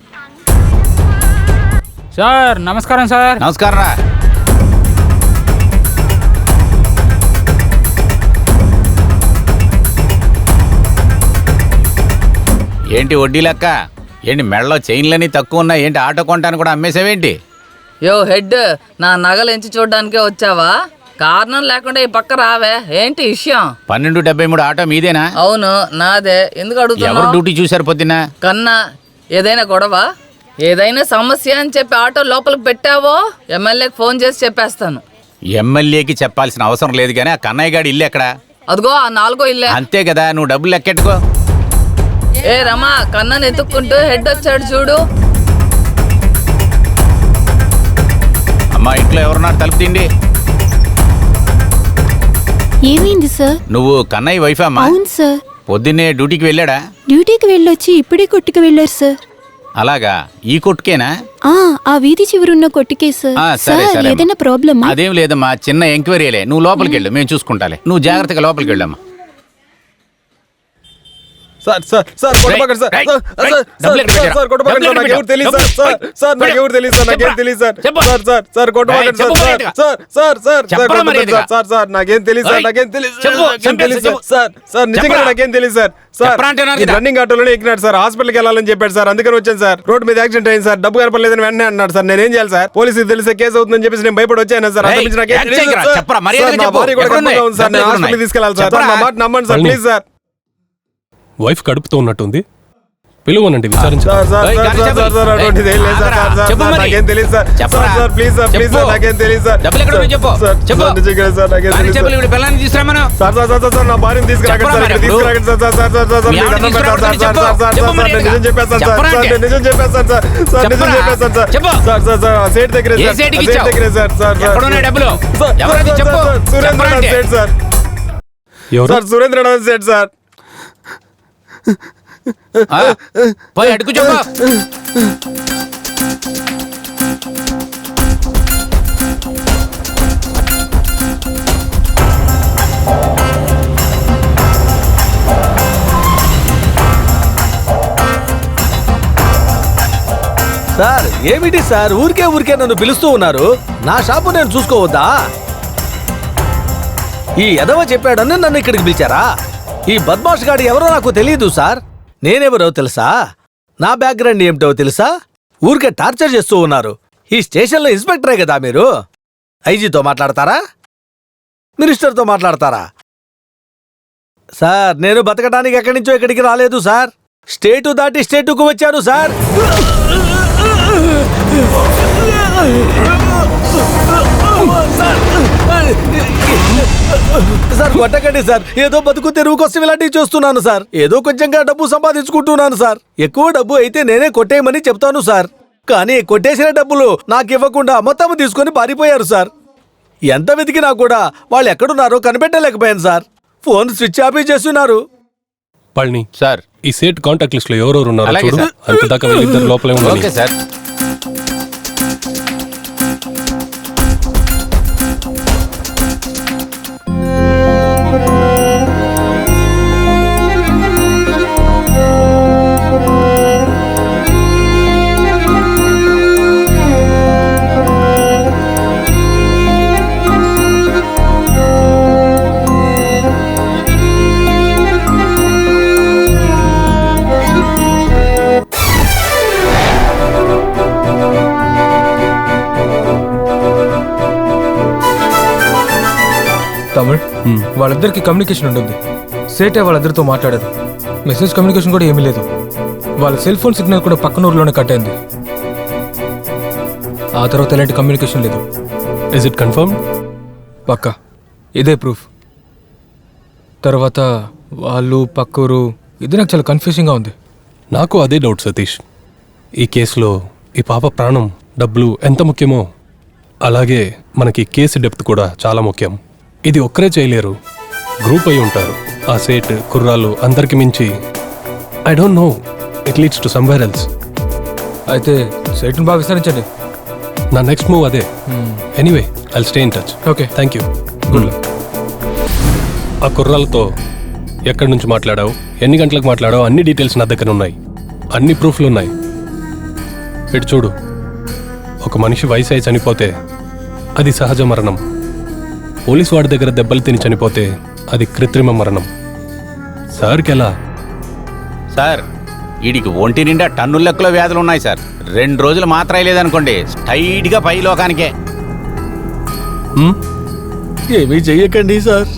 సార్ నమస్కారం సార్. నమస్కారం రా. ఏంటి వడ్డీ లెక్క? ఏంటి మెడలో చైన్లని తక్కువ ఉన్నాయి? ఏంటి ఆటో కొంటాను కూడా అమ్మేసావేంటి? యో హెడ్, నా నగలు ఎంచి చూడడానికే వచ్చావా? కారణం లేకుండా ఈ పక్క రావే, ఏంటి విషయం? 1273 ఆటో మీదేనా? అవును నాదే. ఎందుకు ఎవరు అడుగుతున్నావు? డ్యూటీ చూశారు పొద్దున్న? కన్నా ఏదైనా గొడవ, ఏదైనా సమస్య అని చెప్పి ఆటో లోపలికి పెట్టావో ఎమ్మెల్యేకి ఫోన్ చేసి చెప్పేస్తాను. ఎమ్మెల్యేకి చెప్పాల్సిన అవసరం లేదు, కానీ ఆ కన్నయ్య గాడి ఇల్లు ఎక్కడ? అదిగో ఆ 4వ ఇల్లే. అంతే కదా, నువ్వు డబ్బులు లెక్కెట్టుకో. ఏ రమా, కన్నాను ఎత్తుక్కుంటూ హెడ్ వచ్చాడు చూడు. అమ్మా ఇంట్లో ఎవరున్నారు? తలుపు తిండి. ఏమైంది సార్? నువ్వు కన్నయ్య వైఫ్ అమ్మా? అవును సార్. పొద్దున్నే డ్యూటీకి వెళ్ళాడా? డ్యూటీకి వెళ్ళొచ్చి ఇప్పుడే కొట్టుకు వెళ్ళారు సార్. అలాగా, ఈ కొట్టుకేనా? ఆ వీధి చివరున్న కొట్టుకే సార్. సరే సార్ సరే ఏదైనా ప్రాబ్లమా? అదేం లేదమ్మా, చిన్న ఎంక్వైరీలే. నువ్వు లోపలికి వెళ్ళు, మేము చూసుకుంటాలే. నువ్వు జాగ్రత్తగా లోపలికి వెళ్ళమ్మా. సార్ సార్ సార్ కొట్టబాకండి సార్. రేయ్, సార్ రేయ్, డబ్బులు ఎక్కడ సార్ పెట్టారా? సార్ కొట్టబాకండి సార్. డబ్బులు నాకెవరు తెలియదు సార్. సార్ సార్ నాకెవరు తెలియదు సార్. నాకేం తెలియదు సార్. చెప్పు. సార్ సార్ సార్ కొట్టబాకండి సార్. రేయ్, సార్ చెప్పు సార్ సార్ సార్ చెప్పరా కొట్టబాకండి మర్యాదగా? సార్. సార్ నాకేం తెలియదు సార్. రేయ్, నాకేం తెలియదు చెప్పు, సార్. నాకేం తెలియదు సార్. చెప్పు. సార్ సార్ నిజంగా చెప్పరా? నాకేం తెలియదు సార్. సార్ చెప్పరా అంటున్నారు ఈ కదా? రన్నింగ్ ఆటోలోనే ఎక్కినాడు సార్. హాస్పిటల్కి వెళ్ళాలని చెప్పాడు సార్, అందుకని వచ్చాను సార్. రోడ్డు మీద యాక్సిడెంట్ అయింది సార్. డబ్బు కనపడలేదని వెంటనే అన్నాడు సార్. నేనేం చేయాలి సార్? పోలీసుకి తెలిసే కేసు అవుతుందని చెప్పేసి నేను భయపడి వచ్చాను సార్. రేయ్, అంతమించి నాకేం యాక్ట్ తెలియదు చేయకురా. సార్. చెప్పరా, మర్యాదగా సార్, నా చెప్పు. భార్య కూడా ఎక్కడున్నాయి? కడుపులో ఉంది సార్. నేను డబ్బులు హాస్పిటల్కి ఎక్కడున్నాయి? తీసుకెళ్ళాలి సార్. చెప్పరా? నా మాట నమ్మండి సార్, ప్లీజ్ సార్. వైఫ్ కడుపుతో ఉన్నట్టుంది, పిలువనండి విచారించండి. సార్ సార్ ఏయ్, సార్ కానీ సార్ చెప్పు. సార్ సార్ అటువంటిది ఏం లేదు సార్. ఆగరా. సార్ సార్ చెప్పు సార్ మరి. నాకేం తెలియదు సార్. చెప్పరా. Sir sir please sir please చెప్పు. సార్ నాకేం తెలియదు సార్. డబ్బులు ఎక్కడ ఉన్నాయి చెప్పు. సార్ చెప్పు. సార్ నిజంగా సార్ నాకేం కానీ తెలియదు చెప్పు, సార్. ఇప్పుడు పిల్లల్ని తీసుకురామను. సార్ సార్ సార్ సార్ నా భార్యను తీసుకురాకండి చెప్పరా సార్. మరి ఇక్కడ ఇప్పుడు? తీసుకురాకండి sir. Sir sir sir sir మీ మీరు ఆవిడ దండం పెడతారు సార్. తీసుకురావద్దని సార్ సార్ చెప్పు. సార్ సార్ నేను నిజం చెప్పేస్తాను సార్. చెప్పరా సార్ అంటే? నేను నిజం చెప్పేస్తాను సార్. సార్ నిజం చెప్పరా? చెప్పేస్తాను సార్. చెప్పు. సార్ సార్ సార్ ఆ సేట్ దగ్గరే ఏ సార్. సేటుకి ఆ సేట్ ఇచ్చావు? దగ్గరే సార్. సార్ సార్ ఎక్కడున్నాయి డబ్బులు? సార్ ఎవరది సార్ చెప్పు. సార్ సురేంద్ర చెప్పరా నాథ్ అంటే? సేట్ సార్. ఎవరు? సార్ సురేంద్ర నాథ్ సేట్ సార్. ఆ? పోయి అడుగు చెప్పు. సార్ ఏమిటి సార్, ఊరికే ఊరికే నన్ను పిలుస్తూ ఉన్నారు? నా షాపు నేను చూసుకోవద్దా? ఈ ఎదవ చెప్పాడని నన్ను ఇక్కడికి పిలిచారా? ఈ బద్మాష్ గాడు ఎవరో నాకు తెలియదు సార్. నేనెవరో తెలుసా? నా బ్యాక్గ్రౌండ్ ఏమిటో తెలుసా? ఊరికే టార్చర్ చేస్తూ ఉన్నారు. ఈ స్టేషన్లో ఇన్స్పెక్టరే కదా మీరు? ఐజీతో మాట్లాడతారా? మినిస్టర్తో మాట్లాడతారా? సార్ నేను బతకడానికి ఎక్కడి నుంచో ఇక్కడికి రాలేదు సార్. స్టేటు దాటి స్టేటుకు వచ్చాను సార్. సార్ కొట్టకండి సార్. ఏదో బతుకు తెరువు కోసం ఇలాంటివి చూస్తున్నాను సార్. ఏదో కొంచెంగా డబ్బు సంపాదించుకుంటున్నాను సార్. ఎక్కువ డబ్బు అయితే నేనే కొట్టేయమని చెప్తాను సార్. కానీ కొట్టేసిన డబ్బులు నాకు ఇవ్వకుండా మొత్తం తీసుకొని పారిపోయారు సార్. ఎంత వెతికినా కూడా వాళ్ళు ఎక్కడున్నారో కనిపెట్టలేకపోయాను సార్. ఫోన్ స్విచ్ ఆఫ్ చేస్తున్నారు. పళని సార్ ఈ సేట్ కాంటాక్ట్ లిస్ట్ లో ఎవరెవరు ఉన్నారో అలాగే చూడు. సార్. అంతదాకా వీళ్ళిద్దరు లోపలే ఓకే ఉండాలి. సార్. తమిళ్ వాళ్ళిద్దరికి కమ్యూనికేషన్ ఉంటుంది. సేటే వాళ్ళిద్దరితో మాట్లాడారు. మెసేజ్ కమ్యూనికేషన్ కూడా ఏమీ లేదు. వాళ్ళ సెల్ ఫోన్ సిగ్నల్ కూడా పక్కన ఊర్లోనే కట్ అయింది. ఆ తర్వాత ఎలాంటి కమ్యూనికేషన్ లేదు. Is it confirm? పక్కా ఇదే ప్రూఫ్. తర్వాత వాళ్ళు పక్కూరు ఇది నాకు చాలా కన్ఫ్యూజింగ్గా ఉంది. నాకు అదే డౌట్ సతీష్. ఈ కేసులో ఈ పాప ప్రాణం, డబ్బులు ఎంత ముఖ్యమో అలాగే మనకి కేసు డెప్త్ కూడా చాలా ముఖ్యం. ఇది ఒక్కరే చేయలేరు, గ్రూప్ అయి ఉంటారు. ఆ సేట్ కుర్రాలు అందరికి మించి I don't know, it leads to somewhere else. అయితే సేట్ని బాగా విస్తరించండి. నా నెక్స్ట్ మూవ్ అదే. Anyway I'll stay in touch. Okay, thank you. Good luck. ఆ కుర్రాలతో ఎక్కడి నుంచి మాట్లాడావు, ఎన్ని గంటలకు మాట్లాడావు, అన్ని డీటెయిల్స్ నా దగ్గర ఉన్నాయి. అన్ని ప్రూఫ్లు ఉన్నాయి. ఇటు చూడు, ఒక మనిషి వయసు అయి చనిపోతే అది సహజ మరణం. పోలీసు వాడి దగ్గర దెబ్బలు తిని చనిపోతే అది కృత్రిమ మరణం. సార్కి ఎలా? సార్ వీడికి ఒంటి నిండా టన్నుల లెక్కలో వ్యాధులు ఉన్నాయి సార్. 2 రోజులు మాత్రం లేదనుకోండి స్ట్రైట్గా పై లోకానికే. ఏమీ చెయ్యకండి సార్.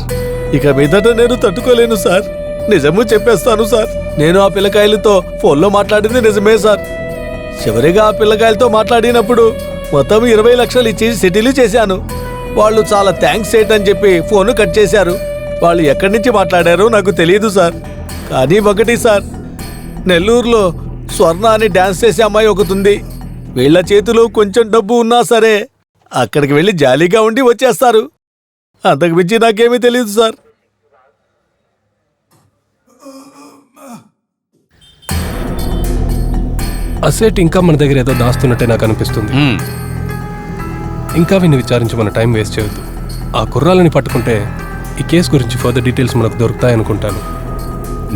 ఇక మీదట నేను తట్టుకోలేను సార్. నిజము చెప్పేస్తాను సార్. నేను ఆ పిల్లకాయలతో ఫోన్లో మాట్లాడింది నిజమే సార్. చివరిగా ఆ పిల్లకాయలతో మాట్లాడినప్పుడు మొత్తం 20 లక్షలు ఇచ్చి సెటిల్ చేశాను. వాళ్ళు చాలా థ్యాంక్స్ సేట్ అని చెప్పి ఫోన్ కట్ చేశారు. వాళ్ళు ఎక్కడి నుంచి మాట్లాడారో నాకు తెలియదు సార్. కానీ ఒకటి సార్, నెల్లూరులో స్వర్ణ అని డాన్స్ చేసే అమ్మాయి ఒకటి ఉంది. వీళ్ళ చేతిలో కొంచెం డబ్బు ఉన్నా సరే అక్కడికి వెళ్ళి జాలీగా ఉండి వచ్చేస్తారు. అంతకు మించి నాకేమీ తెలియదు సార్. అసెట్ ఇంకా మన దగ్గర ఏదో దాస్తున్నట్టే నాకు అనిపిస్తుంది. ఇంకా వీన్ని విచారించి మన టైం వేస్ట్ చేయొద్దు. ఆ కుర్రాలని పట్టుకుంటే ఈ కేసు గురించి ఫర్దర్ డీటెయిల్స్ మనకు దొరుకుతాయనుకుంటాను.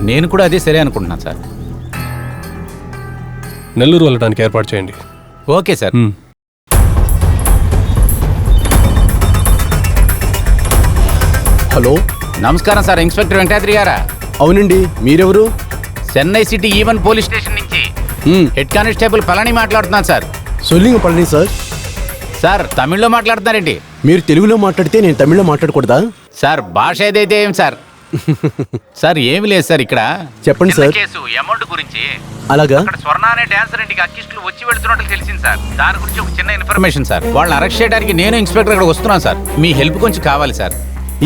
నేను కూడా అదే సరే అనుకుంటున్నాను సార్. నెల్లూరు వెళ్ళడానికి ఏర్పాటు చేయండి. Okay sir. హలో, నమస్కారం సార్. ఇన్స్పెక్టర్ వెంకటాద్రి గారా? అవునండి, మీరెవరు? Chennai city even police station నుంచి హెడ్ కానిస్టేబుల్ పళని మాట్లాడుతున్నాను సార్. సొల్లింగ పళని సార్. సార్ తమిళ్లో మాట్లాడుతున్నారేంటి? మీరు తెలుగులో మాట్లాడితే నేను తమిళ్లో మాట్లాడకూడదా? సార్ భాష ఏదైతే ఏం సార్. సార్ ఏమి లేదు సార్, ఇక్కడ చెప్పండి సార్. కేసు అమౌంట్ గురించి. అలాగా? అక్కడ స్వర్ణ అనే డాన్సర్ ఇంటికి అక్కిస్టులు వచ్చి వెళ్తున్నట్టు తెలిసింది సార్. దాని గురించి ఒక చిన్న ఇన్ఫర్మేషన్ సార్. వాళ్ళని అరెస్ట్ చేయడానికి నేను ఇన్స్పెక్టర్ ఇక్కడ వస్తున్నాను సార్. మీ హెల్ప్ కొంచెం కావాలి సార్.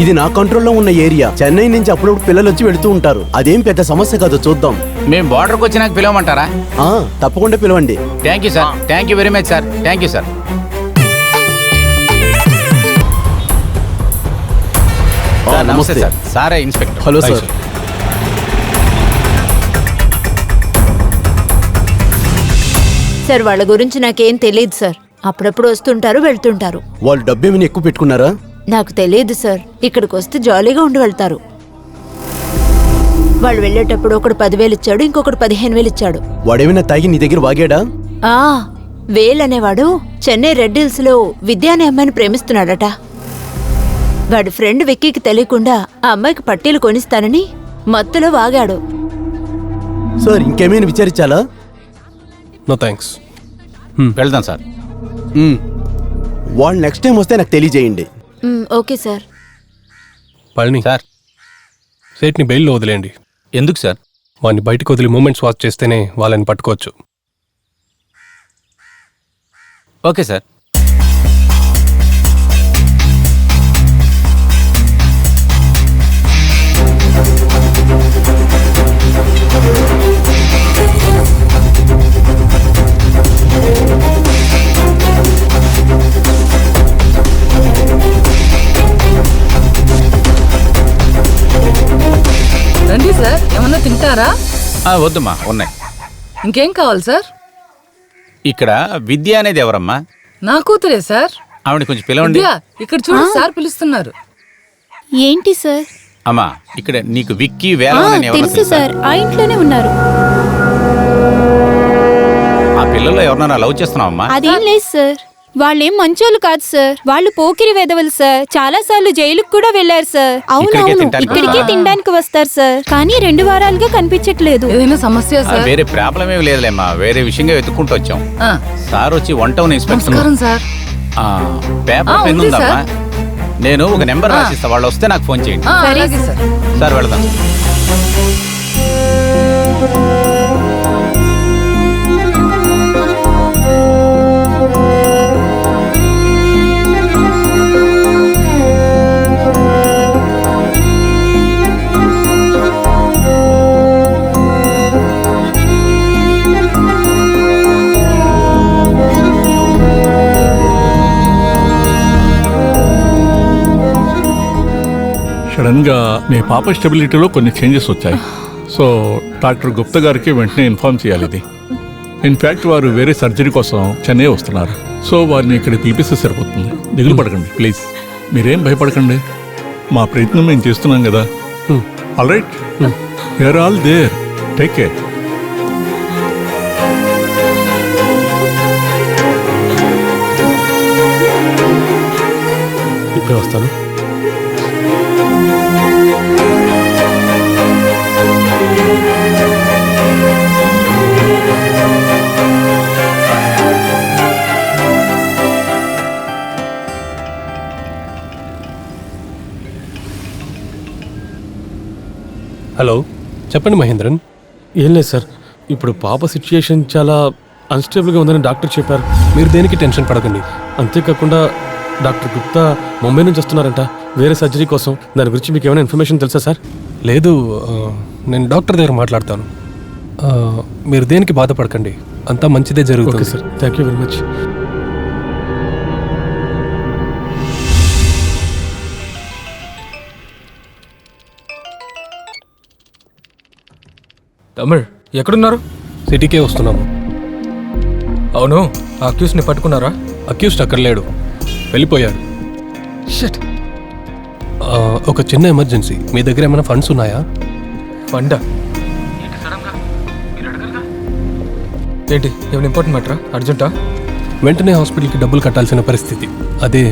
ఇది నా కంట్రోల్లో ఉన్న ఏరియా. చెన్నై నుంచి అప్పుడప్పుడు పిల్లలు వచ్చి వెళుతూ ఉంటారు. అదేం పెద్ద సమస్య కాదు, చూద్దాం. మేము బార్డర్కి వచ్చి నాకు పిలవమంటారా? తప్పకుండా పిలవండి. Thank you sir. Thank you very much sir. Thank you sir. నమస్తే సార్. సారే ఇన్స్పెక్టర్. Hello sir. సార్ వాళ్ళ గురించి నాకేం తెలియదు సార్. అప్పుడప్పుడు వస్తుంటారు, వెళ్తుంటారు. వాళ్ళు డబ్బు ఏమైనా ఎక్కువ పెట్టుకున్నారా? నాకు తెలియదు సార్. ఇక్కడికి వస్తే జాలీగా ఉండి వెళ్తారు. వాళ్ళు వెళ్ళేటప్పుడు ఒకడు 10,000 ఇచ్చాడు, ఇంకొకడు 15,000 ఇచ్చాడు. వాడేమైనా తాగి నీ దగ్గర వాగాడా? వేల్ అనేవాడు చెన్నై రెడ్ హిల్స్ లో విద్యా అనే అమ్మాయిని ప్రేమిస్తున్నాడట. వాడి ఫ్రెండ్ విక్కీకి తెలియకుండా ఆ అమ్మాయికి పట్టీలు కొనిస్తానని మత్తులో వాగాడు. సార్ ఇంకేమైనా విచారించాలా? No thanks. వెళ్దాం సార్. వాళ్ళు నెక్స్ట్ టైం వస్తే నాకు తెలియజేయండి. Okay sir. పళని సార్, సేట్ని బెయిల్లో వదిలేయండి. ఎందుకు సార్? వాడిని బయటకు వదిలి మూమెంట్స్ వాచ్ చేస్తేనే వాళ్ళని పట్టుకోవచ్చు. Okay sir. తింటారా? వద్దమ్మా, ఉన్నాయి. ఇంకేం కావాలి సార్? ఇక్కడ విద్య అనేది ఎవరమ్మా? నా కూతురే సార్. ఆవిడ కొంచెం పిలవండి. విద్య, ఇక్కడ చూడు సార్ పిలుస్తున్నారు. ఏంటి సార్? అమ్మా, ఇక్కడ నీకు విక్కీ వేలం అని ఎవరో తెలుసు తెలుసా? సార్, ఆ ఇంట్లోనే ఉన్నారు. ఆ పిల్లల్లో ఎవరన్నా లవ్ చేస్తున్నావమ్మా? అదేం లేదు సార్, వాళ్ళేం మంచోళ్ళు కాదు సార్. వాళ్ళు పోకిరి వెదవలు సార్. చాలా సార్లు జైలుకు కూడా వెళ్లారు సార్. అవునవును, ఇక్కడికే తినడానికి వస్తారు సార్. కానీ 2 వారాలుగా కనిపించట్లేదు. ఏదైనా సమస్య సార్? వేరే ప్రాబ్లం ఏమి లేదులేమ్మా, వేరే విషయంగా వెతుక్కుంటూ వచ్చాం. సార్ వచ్చి 1 టౌన్ ఇన్స్పెక్టర్. నమస్కారం సార్. పేపర్ పెన్ ఉందమ్మా? నేను ఒక నెంబర్ రాసిస్తా, వాళ్ళు వస్తే నాకు ఫోన్ చేయండి. అలాగే సార్. సార్ వెళదాం. సడన్గా మీ పాప స్టెబిలిటీలో కొన్ని చేంజెస్ వచ్చాయి. సో డాక్టర్ గుప్తా గారికి వెంటనే ఇన్ఫార్మ్ చేయాలి ఇది. ఇన్ఫ్యాక్ట్ వారు వేరే సర్జరీ కోసం చెన్నై వస్తున్నారు. సో వారిని ఇక్కడ పిలిపిస్తే సరిపోతుంది. దిగులు పడకండి ప్లీజ్. మీరేం భయపడకండి, మా ప్రయత్నం మేము చేస్తున్నాం కదా. All right, you're all there. Take care. ఇప్పుడే వస్తాను. హలో, చెప్పండి మహేంద్రన్. ఏం లేదు సార్, ఇప్పుడు పాప సిచ్యుయేషన్ చాలా అన్స్టేబుల్గా ఉందని డాక్టర్ చెప్పారు. మీరు దేనికి టెన్షన్ పడకండి. అంతేకాకుండా డాక్టర్ గుప్తా ముంబై నుంచి వస్తున్నారంట వేరే సర్జరీ కోసం. దాని గురించి మీకు ఏమైనా ఇన్ఫర్మేషన్ తెలుసా సార్? లేదు, నేను డాక్టర్ దగ్గర మాట్లాడతాను. మీరు దేనికి బాధపడకండి, అంతా మంచిదే జరుగుతుంది. Okay sir, thank you very much. Tamil ఎక్కడున్నారు? సిటీకే వస్తున్నాము. అవును, ఆ అక్యూస్ని పట్టుకున్నారా? అక్యూస్డ్ అక్కడ లేడు, వెళ్ళిపోయాడు. షట్. ఒక చిన్న ఎమర్జెన్సీ. మీ దగ్గర ఏమైనా ఫండ్స్ ఉన్నాయా? ఫండా? ఏంటి, ఏమైనా ఇంపార్టెంట్ మ్యాటరా? అర్జెంటా? వెంటనే హాస్పిటల్కి డబ్బులు కట్టాల్సిన పరిస్థితి. అదే.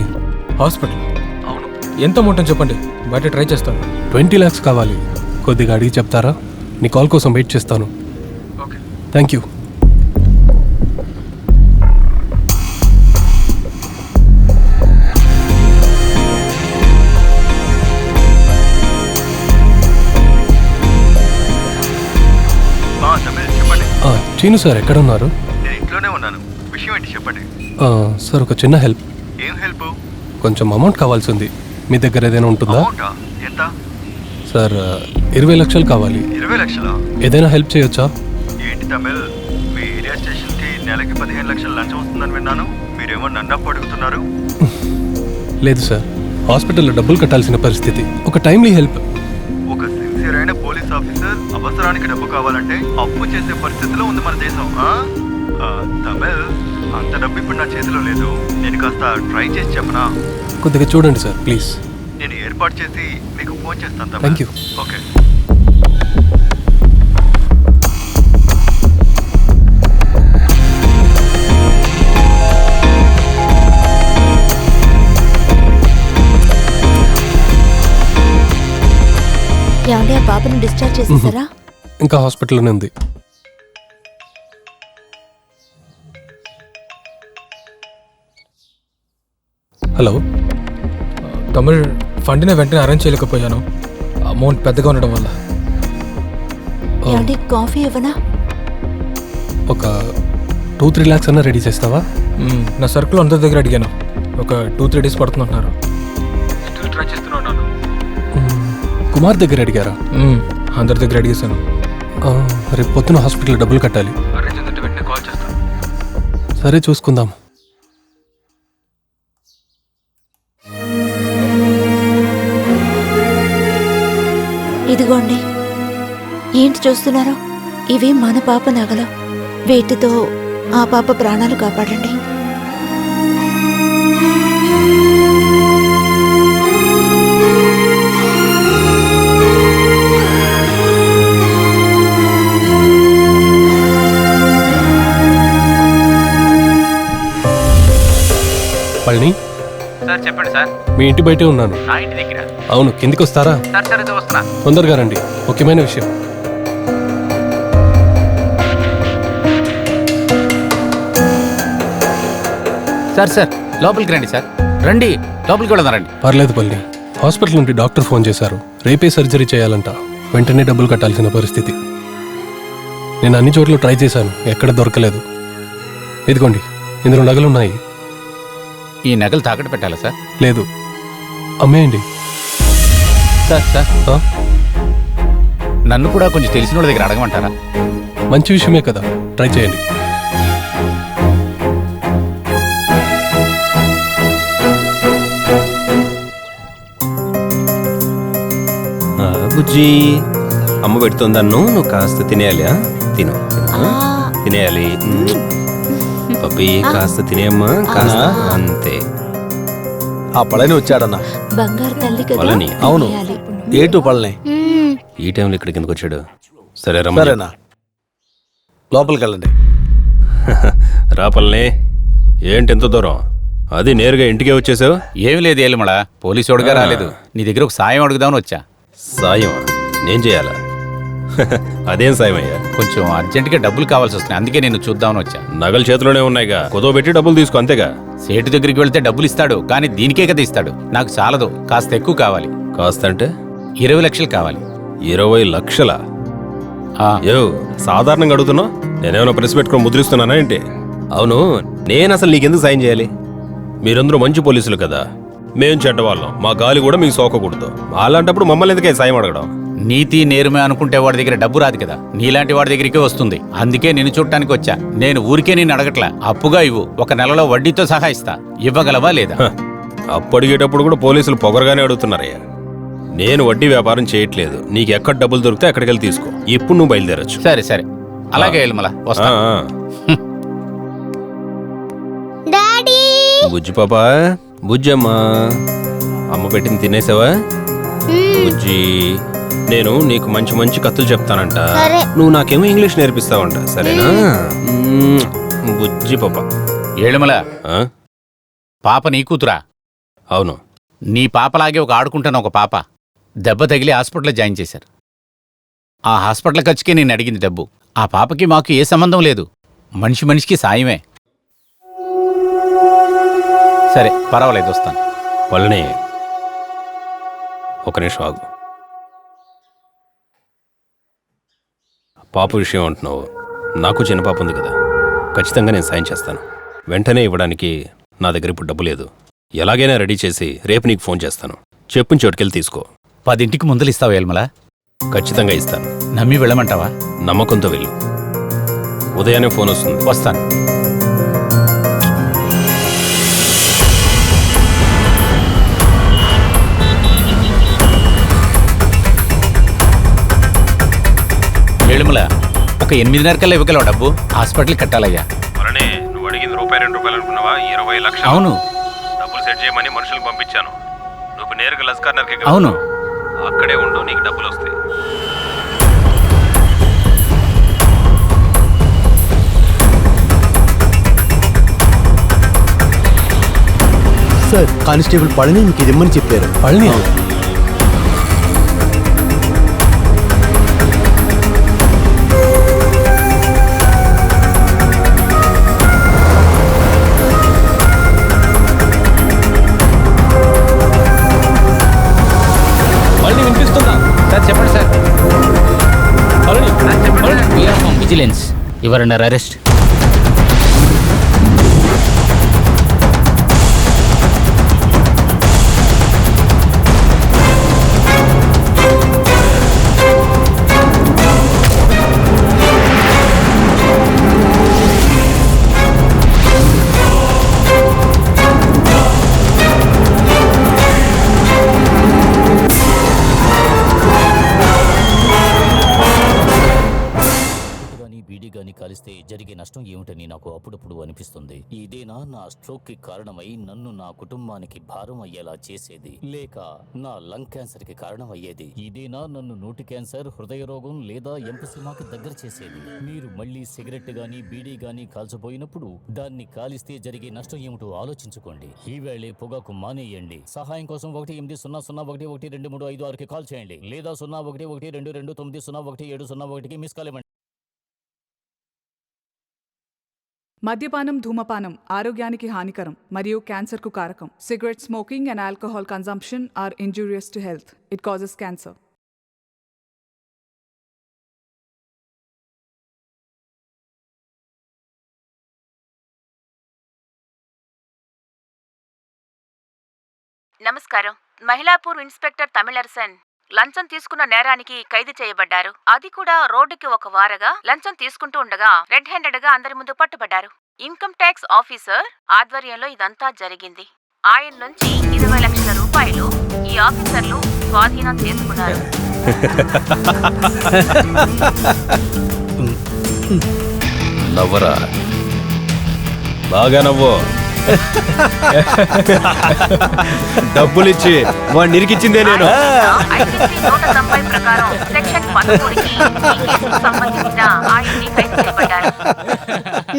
హాస్పిటల్? అవును. ఎంత అమౌంట్ అని చెప్పండి, బయట ట్రై చేస్తాను. 20 lakhs కావాలి. కొద్దిగా అడిగి చెప్తారా? నీ కాల్ కోసం వెయిట్ చేస్తాను. Okay, thank you. Cheenu sir ఎక్కడ ఉన్నారు? నేను ఇంట్లోనే ఉన్నాను. విషయం ఏంటి చెప్పండి. సార్, ఒక చిన్న హెల్ప్. ఏం హెల్ప్? కొంచెం అమౌంట్ కావాల్సి ఉంది. మీ దగ్గర ఏదైనా ఉంటుందా? ఎంత? సార్, 20 లక్షలు కావాలి. 20 లక్షలా? ఏదైనా హెల్ప్ చేయొచ్చా? ఏంటి తమిళ్, మీ ఏరియా స్టేషన్కి నెలకి 15 లక్షలు లంచం వస్తుందని విన్నాను. మీరేమో నన్ను అప్పు అడుగుతున్నారు. లేదు సార్, హాస్పిటల్లో డబ్బులు కట్టాల్సిన పరిస్థితి. ఒక టైమ్లీ హెల్ప్. ఒక సిన్సియర్ అయిన పోలీస్ ఆఫీసర్ అవసరానికి డబ్బు కావాలంటే అప్పు చేసే పరిస్థితిలో ఉంది మన దేశం. తమిళ్, అంత డబ్బు ఇప్పుడు నా చేతిలో లేదు. నేను కాస్త ట్రై చేసి చెప్పనా? కొద్దిగా చూడండి సార్ ప్లీజ్. నేను ఏర్పాటు చేసి మీకు ఫోన్ చేస్తాను. Thank you. ఓకే. ఏమంటే ఆ పాపను డిశ్చార్జ్ చేసేసారా? ఇంకా హాస్పిటల్లోనే ఉంది. హలో తమిళ్, ఫండ్ని వెంటనే అరేంజ్ చేయలేకపోయాను, అమౌంట్ పెద్దగా ఉండడం వల్ల. ఏమంటే కాఫీ ఇవ్వనా? ఒక 2-3 lakhs అన్నా రెడీ చేస్తావా? నా సర్కిల్ అందరి దగ్గర అడిగాను, ఒక 2-3 days పడుతుంటున్నారు. ట్రై చేస్తున్నాను. కుమార్ దగ్గర అడిగారా? అందరి దగ్గర అడిగేశాను. రేపు పొద్దున హాస్పిటల్ డబ్బులు కట్టాలి. వెంటనే కాల్ చేస్తాను. సరే, చూసుకుందాం. ఇదిగోండి. ఏంటి చూస్తున్నారు? ఇవి మన పాప నగలు. వీటితో ఆ పాప ప్రాణాలు కాపాడండి. పళని, సార్ చెప్పండి సార్. మీ ఇంటి బయటే ఉన్నాను. నా ఇంటి దగ్గర? అవును, కిందికి వస్తారా? సార్ సరే వస్తున్నా. తొందరగా రండి, ముఖ్యమైన విషయం. సార్ సార్ లోపలికి రండి సార్. రండి లోపలికి వెళదాం రండి. పర్లేదు పల్లి, హాస్పిటల్ నుండి డాక్టర్ ఫోన్ చేశారు. రేపే సర్జరీ చేయాలంట. వెంటనే డబ్బులు కట్టాల్సిన పరిస్థితి. నేను అన్ని చోట్ల ట్రై చేశాను, ఎక్కడ దొరకలేదు. ఇదిగోండి, ఇందులో నగలున్నాయి. ఈ నగలు తాకట్టు పెట్టాలా సార్? లేదు, అమ్మేయండి. సార్ సార్ నన్ను కూడా కొంచెం తెలిసిన వాళ్ళ దగ్గర అడగమంటారా? మంచి విషయమే కదా, ట్రై చేయండి. బుజ్జి, అమ్మ పెడుతుందన్ను నువ్వు కాస్త తినేయాలి. తిను, తినేయాలి. పప్పి కాస్త తినేయమ్మా, కాస్త అంతే. ఆ పళని వచ్చాడన్నా. బంగారు తల్లి కదా. పళని? అవును. ఏటు పళని ఈ టైంలో ఇక్కడికి ఎందుకు వచ్చాడు? సరే రమ్మ. సరేనా, లోపలికి వెళ్ళండి. రా పళని, ఏంటి ఎంత దూరం? అది నేరుగా ఇంటికే వచ్చేసావు? ఏమి లేదు ఏలిమడా, పోలీసోడుగా రాలేదు. నీ దగ్గర ఒక సాయం అడుగుదామని వచ్చా. సాయం? నేను చేయాలా? అదేం సాయం అయ్యా? కొంచెం అర్జెంటుగా డబ్బులు కావాల్సి వస్తున్నాయి, అందుకే నేను చూద్దామని వచ్చా. నగలు చేతిలోనే ఉన్నాయిగా, కుదవబెట్టి డబ్బులు తీసుకో, అంతేగా. సేటు దగ్గరికి వెళ్తే డబ్బులు ఇస్తాడు, కానీ దీనికే కదా ఇస్తాడు. నాకు చాలదు, కాస్త ఎక్కువ కావాలి. కాస్త అంటే 20 లక్షలు కావాలి. 20 లక్షలా? యో, సాధారణంగా అడుగుతున్నావు? నేనేమైనా ప్రెస్ పెట్టుకుని ముద్రిస్తున్నానా ఏంటి? అవును, నేను అసలు నీకెందుకు సాయం చేయాలి? మీరందరూ మంచి పోలీసులు కదా, మేం చెడ్డవాళ్ళం. మా గాలి కూడా మీకు సోకకూడదు. అలాంటప్పుడు మమ్మల్ని ఎందుకే సాయం అడగడం? నీతి నేరమే అనుకుంటే వాడి దగ్గర డబ్బు రాదు కదా, నీలాంటి వాడి దగ్గరికే వస్తుంది. అందుకే నిన్ను చూడటానికి వచ్చా. నేను ఊరికే నేను అడగట్లా, అప్పుగా ఇవ్వు. 1 నెలలో వడ్డీతో సహా ఇస్తా. ఇవ్వగలవా లేదా? అప్పు అడిగేటప్పుడు కూడా పోలీసులు పొగరగానే అడుగుతున్నారయ్యా. నేను వడ్డీ వ్యాపారం చేయట్లేదు. నీకు ఎక్కడ డబ్బులు దొరికితే అక్కడికి వెళ్ళి తీసుకో. ఇప్పుడు నువ్వు బయలుదేరచ్చు. సరే సరే, అలాగే వెళ్ళమలా వస్తా. డాడీ, బుజ్జి పాప, బుజ్జమ్మా, అమ్మ పెట్టింది తినేసావా? బుజ్జి, నేను నీకు మంచి మంచి కథలు చెప్తానంట. నువ్వు నాకేమో ఇంగ్లీష్ నేర్పిస్తావంట, సరేనా? బుజ్జి పాప. ఏళమల, పాప నీ కూతురా? అవును. నీ పాపలాగే ఒక ఆడుకుంటున్న ఒక పాప దెబ్బ తగిలి హాస్పిటల్లో జాయిన్ చేశారు. ఆ హాస్పిటల్ ఖర్చుకే నేను అడిగింది డబ్బు. ఆ పాపకి మాకు ఏ సంబంధం లేదు. మనిషి మనిషికి సాయమే. సరే పర్వాలేదు, వస్తాను. వాళ్ళని ఒక నిమిషం ఆగు. పాప విషయం అంటున్నావు. నాకు చిన్న పాప ఉంది కదా, ఖచ్చితంగా నేను సాయం చేస్తాను. వెంటనే ఇవ్వడానికి నా దగ్గర ఇప్పుడు డబ్బు లేదు. ఎలాగైనా రెడీ చేసి రేపు నీకు ఫోన్ చేస్తాను. చెప్పిన చోటుకెళ్ళి తీసుకో. 10ంటికి ముందలు ఇస్తావు ఏల్మలా? ఖచ్చితంగా ఇస్తాను. నమ్మి వెళ్ళమంటావా? నమ్మకంతో వెళ్ళు. ఉదయాన్నే ఫోన్ వస్తుంది. వస్తాను. ఏళమల, ఒక 8:30 కల్లా ఇవ్వగలవా డబ్బు? హాస్పిటల్ కట్టాలయ్యా. నువ్వు అడిగింది ₹2 అనుకున్నావా? 20 లక్షలు. అవును. డబ్బులు సెట్ చేయమని మనుషులు పంపించాను. నువ్వు నేరుగా లస్కర్ నర్కే. అవును. అక్కడే ఉండు, నీకు డబ్బులు వస్తాయి. సార్, కానిస్టేబుల్ పళని మీకు ఇది ఇమ్మని చెప్పారు. పళని? సార్ చెప్పండి sir. Vigilance, your under arrest. జరిగే నష్టం ఏమిటని నాకు అప్పుడప్పుడు అనిపిస్తుంది. ఇదేనా నా స్ట్రోక్ కి కారణమై నన్ను నా కుటుంబానికి భారం అయ్యేలా చేసేది, లేక నా లంగ్ క్యాన్సర్ కి కారణం అయ్యేది? ఇదేనా నన్ను నోటి క్యాన్సర్, హృదయ రోగం లేదా ఎంపసిమాకి దగ్గర చేసేది? మీరు మళ్ళీ సిగరెట్ గానీ బీడీ గానీ కాల్చబోయినప్పుడు దాన్ని కాలిస్తే జరిగే నష్టం ఏమిటో ఆలోచించుకోండి. ఈవేళే పొగాకు మానేయండి. సహాయం కోసం 18001112356కి కాల్ చేయండి లేదా 011222901701కి మిస్ కాల్ ఇవ్వండి. మద్యపానం, ధూమపానం ఆరోగ్యానికి హానికరం మరియు క్యాన్సర్కు కారకం. Cigarette smoking and alcohol consumption are injurious to health. It causes cancer. నమస్కారం. మహిళాపూర్ ఇన్స్పెక్టర్ తమిళరసన్ లంచం తీసుకున్న నేరానికి ఖైదు చేయబడ్డారు. అది కూడా రోడ్డుకి ఒక వారగా లంచం తీసుకుంటూ ఉండగా రెడ్ హ్యాండెడ్ గా అందరి ముందు పట్టుబడ్డారు. ఇన్కమ్ ట్యాక్స్ ఆఫీసర్ ఆధ్వర్యంలో ఇదంతా జరిగింది. ఆయన నుంచి 20 లక్షల రూపాయలు ఈ ఆఫీసర్లు స్వాధీనం చేసుకున్నారు. నవ్వరా, బాగా నవ్వు. డబ్బులిచ్చి వాడిని ఇరికిచ్చిందే నేను. IPC 190 ప్రకారం సెక్షన్ 13కి ఈ కేసుకు సంబంధించిన ఆయన్ని ఖైదు చేయబడ్డారు.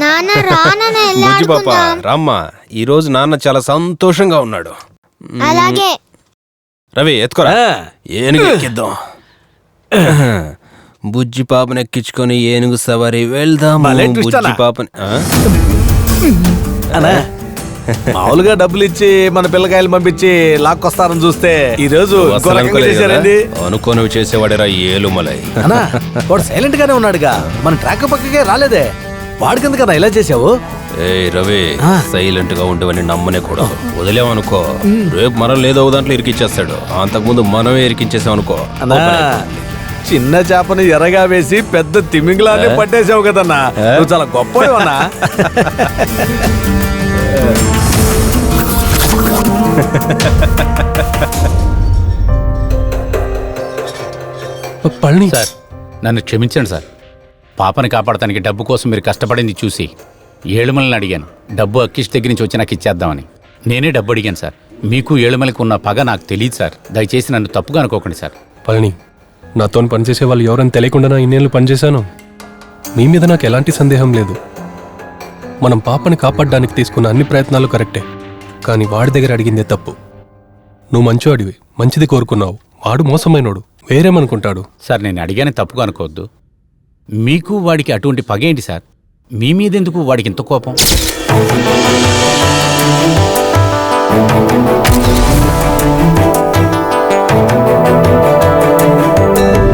నాన్న రానా బుజ్జి పాప రామ్మా, ఈ రోజు నాన్న చాలా సంతోషంగా ఉన్నాడు. అలాగే రవి ఎత్తుకోరా, ఏనుగు ఎక్కిద్దాం. బుజ్జి పాపను ఎక్కించుకొని ఏనుగు సవారి వెళ్దాం. బుజ్జి పాపని మామూలుగా డబ్బులు ఇచ్చి మన పిల్లకాయలు పంపించి లాక్కొస్తారని చూస్తే ఈ రోజు అనుకోనివి చేసేవాడేరా ఏలుమలై. వాడు సైలెంట్ గానే ఉన్నాడుగా, మన ట్రాక్ పక్కకే రాలేదే. వాడికింది కదా ఇలా చేసావు? ఏ రవి, సైలెంట్ గా ఉండేవని నమ్మనే కూడా వదిలేమనుకో, రేపు మనం లేదో దాంట్లో ఇరికిచ్చేస్తాడు. అంతకుముందు మనమే ఇరికించేసామనుకో. చిన్న చేపని ఎర్రగా వేసి పెద్ద తిమింగలాన్ని పట్టేసావు కదన్నా, నువ్వు చాలా గొప్పవన్నా. పళని సార్, నన్ను క్షమించండి సార్. పాపని కాపాడటానికి డబ్బు కోసం మీరు కష్టపడింది చూసి ఏಳುమలని అడిగాను. డబ్బు అక్కిష్ దగ్గర నుంచి వచ్చి నాకు ఇచ్చేద్దామని నేనే డబ్బు అడిగాను సార్. మీకు ఏಳುమలకి ఉన్న పగ నాకు తెలియదు సార్. దయచేసి నన్ను తప్పుగా అనుకోకండి సార్. పళని, నాతో పనిచేసే వాళ్ళు ఎవరని తెలియకుండా నా ఇన్నేళ్ళు పనిచేశాను. మీ మీద నాకు ఎలాంటి సందేహం లేదు. మనం పాపని కాపాడడానికి తీసుకున్న అన్ని ప్రయత్నాలు కరెక్టే, కానీ వాడి దగ్గర అడిగిందే తప్పు. నువ్వు మంచివాడివి, మంచిది కోరుకున్నావు. వాడు మోసమైనోడు, వేరేమనుకుంటాడు. సార్, నేను అడిగానే తప్పుగా అనుకోవద్దు. మీకు వాడికి అటువంటి పగేంటి సార్? మీ మీదెందుకు వాడికి ఇంత కోపం?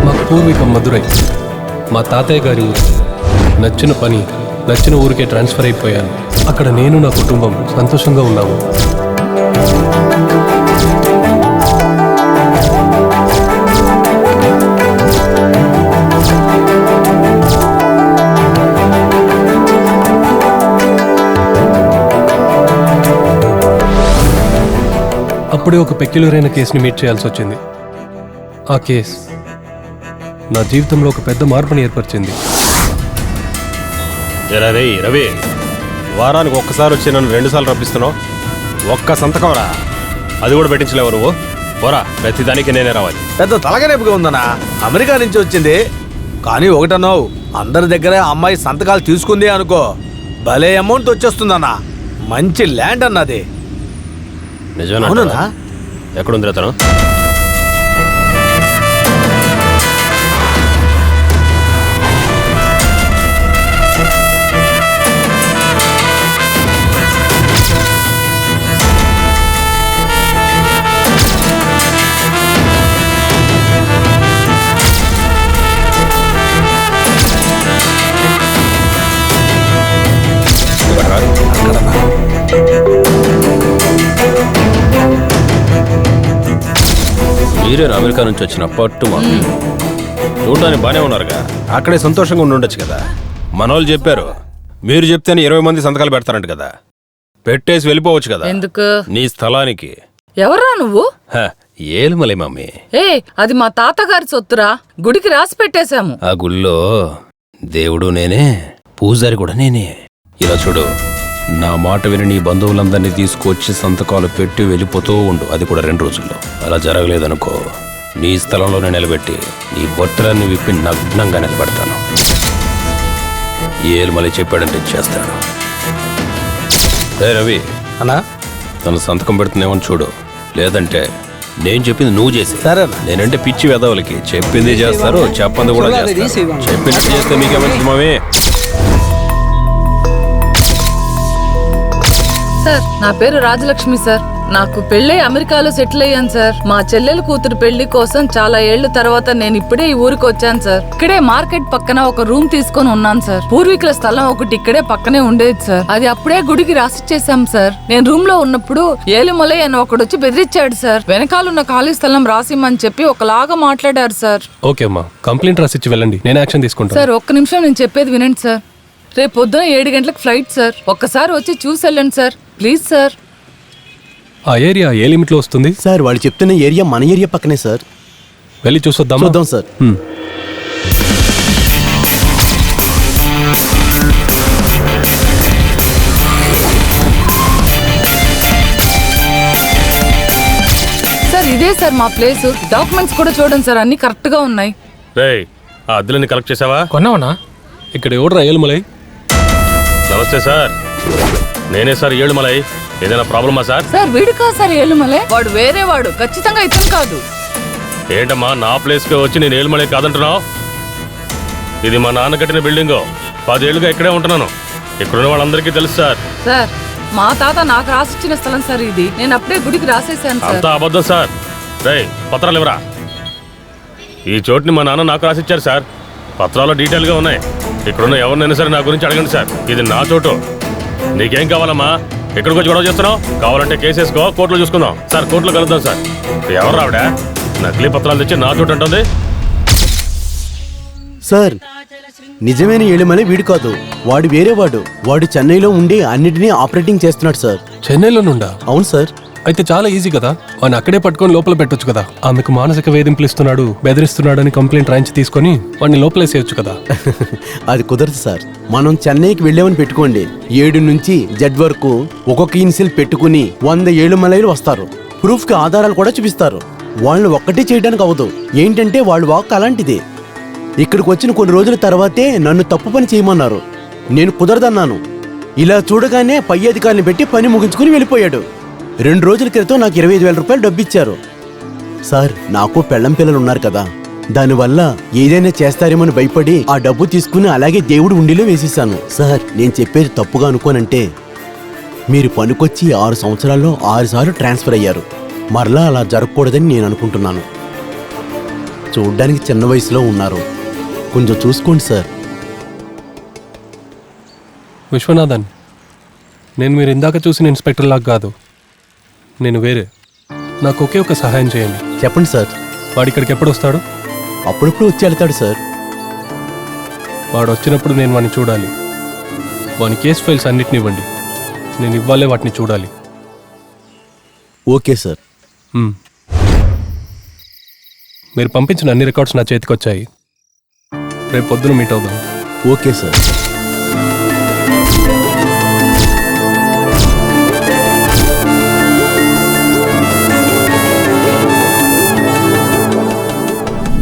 మా పూర్వీకం మధురై, మా తాతయ్య గారి ఊరు. నచ్చిన పని, నచ్చిన ఊరికే ట్రాన్స్ఫర్ అయిపోయాను. అక్కడ నేను నా కుటుంబం సంతోషంగా ఉన్నాము. అప్పుడే ఒక పెక్యులర్ అయిన కేసుని మీట్ చేయాల్సి వచ్చింది. ఆ కేసు నా జీవితంలో ఒక పెద్ద మార్పుని ఏర్పరిచింది. రవి, వారానికి ఒక్కసారి వచ్చి నన్ను 2 సార్లు రప్పిస్తున్నావు. ఒక్క సంతకం రా, అది కూడా పెట్టించలేవు నువ్వు. పోరా, ప్రతిదానికి నేనే రావాలి. పెద్ద తలగనేపుగా ఉందన్నా. అమెరికా నుంచి వచ్చింది, కానీ ఒకటన్నావు, అందరి దగ్గర అమ్మాయి సంతకాలు తీసుకుంది అనుకో, భలే అమౌంట్ వచ్చేస్తుందన్నా. మంచి ల్యాండ్ అన్నది. నిజమేనా? ఎక్కడుంది అతను? మీరే అమెరికా నుంచి వచ్చిన పట్టు మాకు చూడడానికి బానే ఉన్నారుగా. అక్కడే సంతోషంగా ఉండుండొచ్చు కదా. మనోళ్ళు చెప్పారు, మీరు చెప్తేనే 20 మంది సంతకాలు పెడతారంట కదా. పెట్టేసి వెళ్ళిపోవచ్చు కదా. ఎందుకు? నీ స్థలానికి. ఎవరా నువ్వు? ఏలుమలై మమ్మీ. అది మా తాతగారి సొత్తురా, గుడికి రాసి పెట్టేశాము. ఆ గుళ్ళో దేవుడు నేనే, పూజారి కూడా నేనే. ఇలా చూడు, నా మాట విని నీ బంధువులందరినీ తీసుకొచ్చి సంతకాలు పెట్టి వెళ్ళిపోతూ ఉండు. అది కూడా 2 రోజుల్లో. అలా జరగలేదనుకో, నీ స్థలంలోనే నిలబెట్టి నీ బొట్టలన్నీ విప్పి నగ్నంగా నిలబెడతాను. ఏలుమలై చెప్పాడంటే చేస్తాడు. రవి అన్నా, తను సంతకం పెడుతున్నామని చూడు, లేదంటే నేను చెప్పింది నువ్వు చేసి. నేనంటే పిచ్చి వెదవులకి చెప్పింది చేస్తారు, చెప్పంది కూడా చేస్తారు. చెప్పినట్టు చేస్తే మీకేమంటే మావే. సార్, నా పేరు రాజలక్ష్మి సార్. నాకు పెళ్ళై అమెరికాలో సెటిల్ అయ్యాను సార్. మా చెల్లెలు కూతురు పెళ్లి కోసం చాలా ఏళ్ల తర్వాత నేను ఇప్పుడే ఈ ఊరికి వచ్చాను సార్. ఇక్కడే మార్కెట్ పక్కన ఒక రూమ్ తీసుకొని ఉన్నాను సార్. పూర్వీకుల స్థలం ఒకటి ఇక్కడే పక్కనే ఉండేది సార్. అది అప్పుడే గుడికి రాసిచ్చేసాం సార్. నేను రూమ్ లో ఉన్నప్పుడు ఏలుమలై అని ఒకడు వచ్చి బెదిరించాడు సార్. వెనకాలన్న ఖాళీ స్థలం రాసిమ్మని చెప్పి ఒకలాగా మాట్లాడారు సార్. ఓకే అమ్మా, కంప్లైంట్ రాసిచ్చి వెళ్ళండి, నేను యాక్షన్ తీసుకుంటాను. సార్, ఒక్క నిమిషం, నేను చెప్పేది వినండి సార్. రేపు పొద్దున 7 గంటలకు ఫ్లైట్ సార్. ఒక్కసారి వచ్చి చూసి వెళ్ళండి సార్, ప్లీజ్ సార్. ఆ ఏరియా ఏ లిమిట్లో వస్తుంది సార్? వాళ్ళు చెప్తున్న ఏరియా మన ఏరియా పక్కనే సార్. వెళ్ళి చూసొద్దాం. చూద్దాం సార్. సార్, ఇదే సార్ మా ప్లేస్. డాక్యుమెంట్స్ కూడా చూడండి సార్, అన్ని కరెక్ట్ గా ఉన్నాయి. రేయ్, ఆ అద్దెలని కలెక్ట్ చేసావా? కొన్నావనా? ఇక్కడ ఎవడరా ఏలుమలై? నమస్తే సార్, నేనే సార్ ఏలుమలై. ఏదైనా ప్రాబ్లమా సార్? సార్, వీడు కాదు సార్ ఏలుమలై, వాడు వేరే వాడు, ఖచ్చితంగా ఇతను కాదు. ఏంటమ్మా నా ప్లేస్కి వచ్చి నేను ఏలుమలై కాదంటున్నావు? ఇది మా నాన్న కట్టిన బిల్డింగు. 10 ఏళ్ళుగా ఇక్కడే ఉంటున్నాను. ఇక్కడున్న వాళ్ళందరికీ తెలుసు సార్. సార్, మా తాత నాకు రాసిచ్చిన స్థలం సార్ ఇది. నేను అప్పుడే గుడికి రాసేసాను సార్. అంతా అబద్ధం సార్. రేయ్, పత్రాలు ఇవ్వరా. ఈ చోటుని మా నాన్న నాకు రాసిచ్చారు సార్. పత్రాలు డీటెయిల్గా ఉన్నాయి. ఇక్కడున్న ఎవరినైనా సరే నా గురించి అడగండి సార్. ఇది నా చోటు. నీకేం కావాలమ్మా? ఎక్కడికి వచ్చి గొడవ చేస్తున్నావు? కావాలంటే కేసేసుకో, కోర్టులో చూసుకుందాం. సార్, కోర్టులో కలుద్దాం సార్. ఎవరు రావిడ నకిలీ పత్రాలు తెచ్చి నా చోటు అంటుంది? సార్, నిజమైన ఏలుమలై వీడు కాదు, వాడు వేరేవాడు. వాడు చెన్నైలో ఉండి అన్నిటినీ ఆపరేటింగ్ చేస్తున్నాడు సార్. చెన్నైలో నుండా? అవును సార్. అయితే చాలా ఈజీ కదా, వాడిని అక్కడే పట్టుకొని లోపల పెట్టొచ్చు కదా. ఆమెకు మానసిక వేధింపులు ఇస్తున్నాడు, బెదిరిస్తున్నాడు అని కంప్లైంట్ రాయించి తీసుకొని వాడిని లోపలేసేయచ్చు కదా. అది కుదరదు సార్. మనం చెన్నైకి వెళ్ళామని పెట్టుకోండి, 7 నుంచి Z వరకు ఒక్కొక్క ఇన్సిల్ పెట్టుకుని 100 ఏలుమలైలు వస్తారు. ప్రూఫ్ కి ఆధారాలు కూడా చూపిస్తారు. వాళ్ళని ఒక్కటే చేయడానికి అవ్వదు. ఏంటంటే వాళ్ళ వాక్ అలాంటిదే. ఇక్కడికి వచ్చిన కొన్ని రోజుల తర్వాతే నన్ను తప్పు పని చేయమన్నారు. నేను కుదరదన్నాను. ఇలా చూడగానే పై అధికారిని పెట్టి పని ముగించుకుని వెళ్ళిపోయాడు. 2 రోజుల క్రితం నాకు 25,000 రూపాయలు డబ్బు ఇచ్చారు. సార్, నాకు పెళ్ళం పిల్లలు ఉన్నారు కదా, దానివల్ల ఏదైనా చేస్తారేమని భయపడి ఆ డబ్బు తీసుకుని అలాగే దేవుడు ఉండిలో వేసేసాను. సార్, నేను చెప్పేది తప్పుగా అనుకోనంటే, మీరు పనికొచ్చి 6 సంవత్సరాల్లో 6 సార్లు ట్రాన్స్ఫర్ అయ్యారు. మరలా అలా జరగకూడదని నేను అనుకుంటున్నాను. చూడ్డానికి చిన్న వయసులో ఉన్నారు, కొంచెం చూసుకోండి సార్. విశ్వనాథన్, నేను మీరు ఇందాక చూసిన ఇన్స్పెక్టర్ లాగా కాదు, నేను వేరే. నాకు ఒకే ఒక సహాయం చేయండి. చెప్పండి సార్. వాడు ఇక్కడికి ఎప్పుడు వస్తాడు? అప్పుడప్పుడు వచ్చి వెళ్తాడు సార్. వాడు వచ్చినప్పుడు నేను వాడిని చూడాలి. వాని కేసు ఫైల్స్ అన్నిటిని ఇవ్వండి, నేను ఇవ్వాలే వాటిని చూడాలి. Okay sir. మీరు పంపించిన అన్ని రికార్డ్స్ నా చేతికి వచ్చాయి. రేపు పొద్దున మీట్ అవుదాం. Okay sir.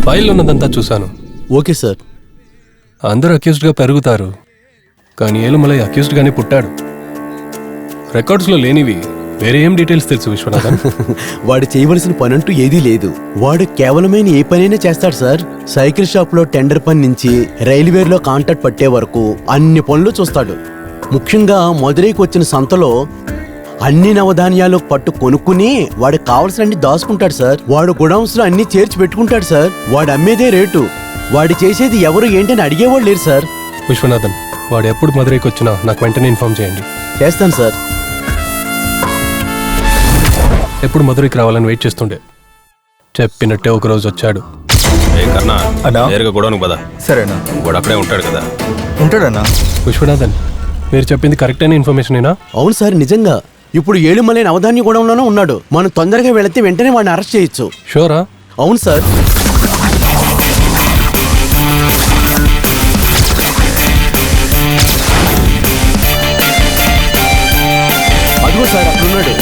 ఫైల్లో ఉన్నదంతా చూశాను. Okay sir. అందరూ అక్యూజ్డ్గా పెరుగుతారు, కానీ ఏలుమలై అక్యూజ్డ్గానే పుట్టాడు. రికార్డ్స్లో లేనివి వేరే ఏం డీటెయిల్స్ తెలుసు విశ్వనాథన్? వాడు చేయవలసిన పనంటూ ఏదీ లేదు. వాడు కేవలమైన ఏ పనైనా చేస్తాడు సార్. సైకిల్ షాప్లో టెండర్ పని నుంచి రైల్వేలో కాంట్రాక్ట్ పట్టే వరకు అన్ని పనులు చూస్తాడు. ముఖ్యంగా మదురైకి వచ్చిన సంతలో అన్ని నవధాన్యాలు పట్టు కొనుక్కుని వాడికి కావలసినన్ని దాచుకుంటాడు సార్. వాడు గొడౌన్స్ లో అన్ని చేర్చి పెట్టుకుంటాడు సార్. వాడు అమ్మేదే రేటు. వాడు చేసేది ఎవరు ఏంటని అడిగేవాడు లేరు సార్. విశ్వనాథన్, వాడు ఎప్పుడు మదురైకి వచ్చినా నాకు వెంటనే ఇన్ఫార్మ్ చేయండి. చేస్తాను సార్. ఎప్పుడు మదురైకి రావాలని వెయిట్ చేస్తుండే. చెప్పినట్టే ఒక రోజు వచ్చాడు. కన్నా నేరుగా గొడవను పద. సరేనా? వాడు అక్కడే ఉంటాడు కదా. ఉంటాడన్నా. విశ్వనాథన్, మీరు చెప్పింది కరెక్ట్ అయిన ఇన్ఫర్మేషనేనా? అవును సార్, నిజంగా. ఇప్పుడు ఏలుమలై నవధాన్య గూడెంలోనే ఉన్నాడు. మనం తొందరగా వెళితే వెంటనే వాడిని అరెస్ట్ చేయొచ్చు. షూరా? అవును సార్. అదిగో సార్ అక్కడున్నాడు.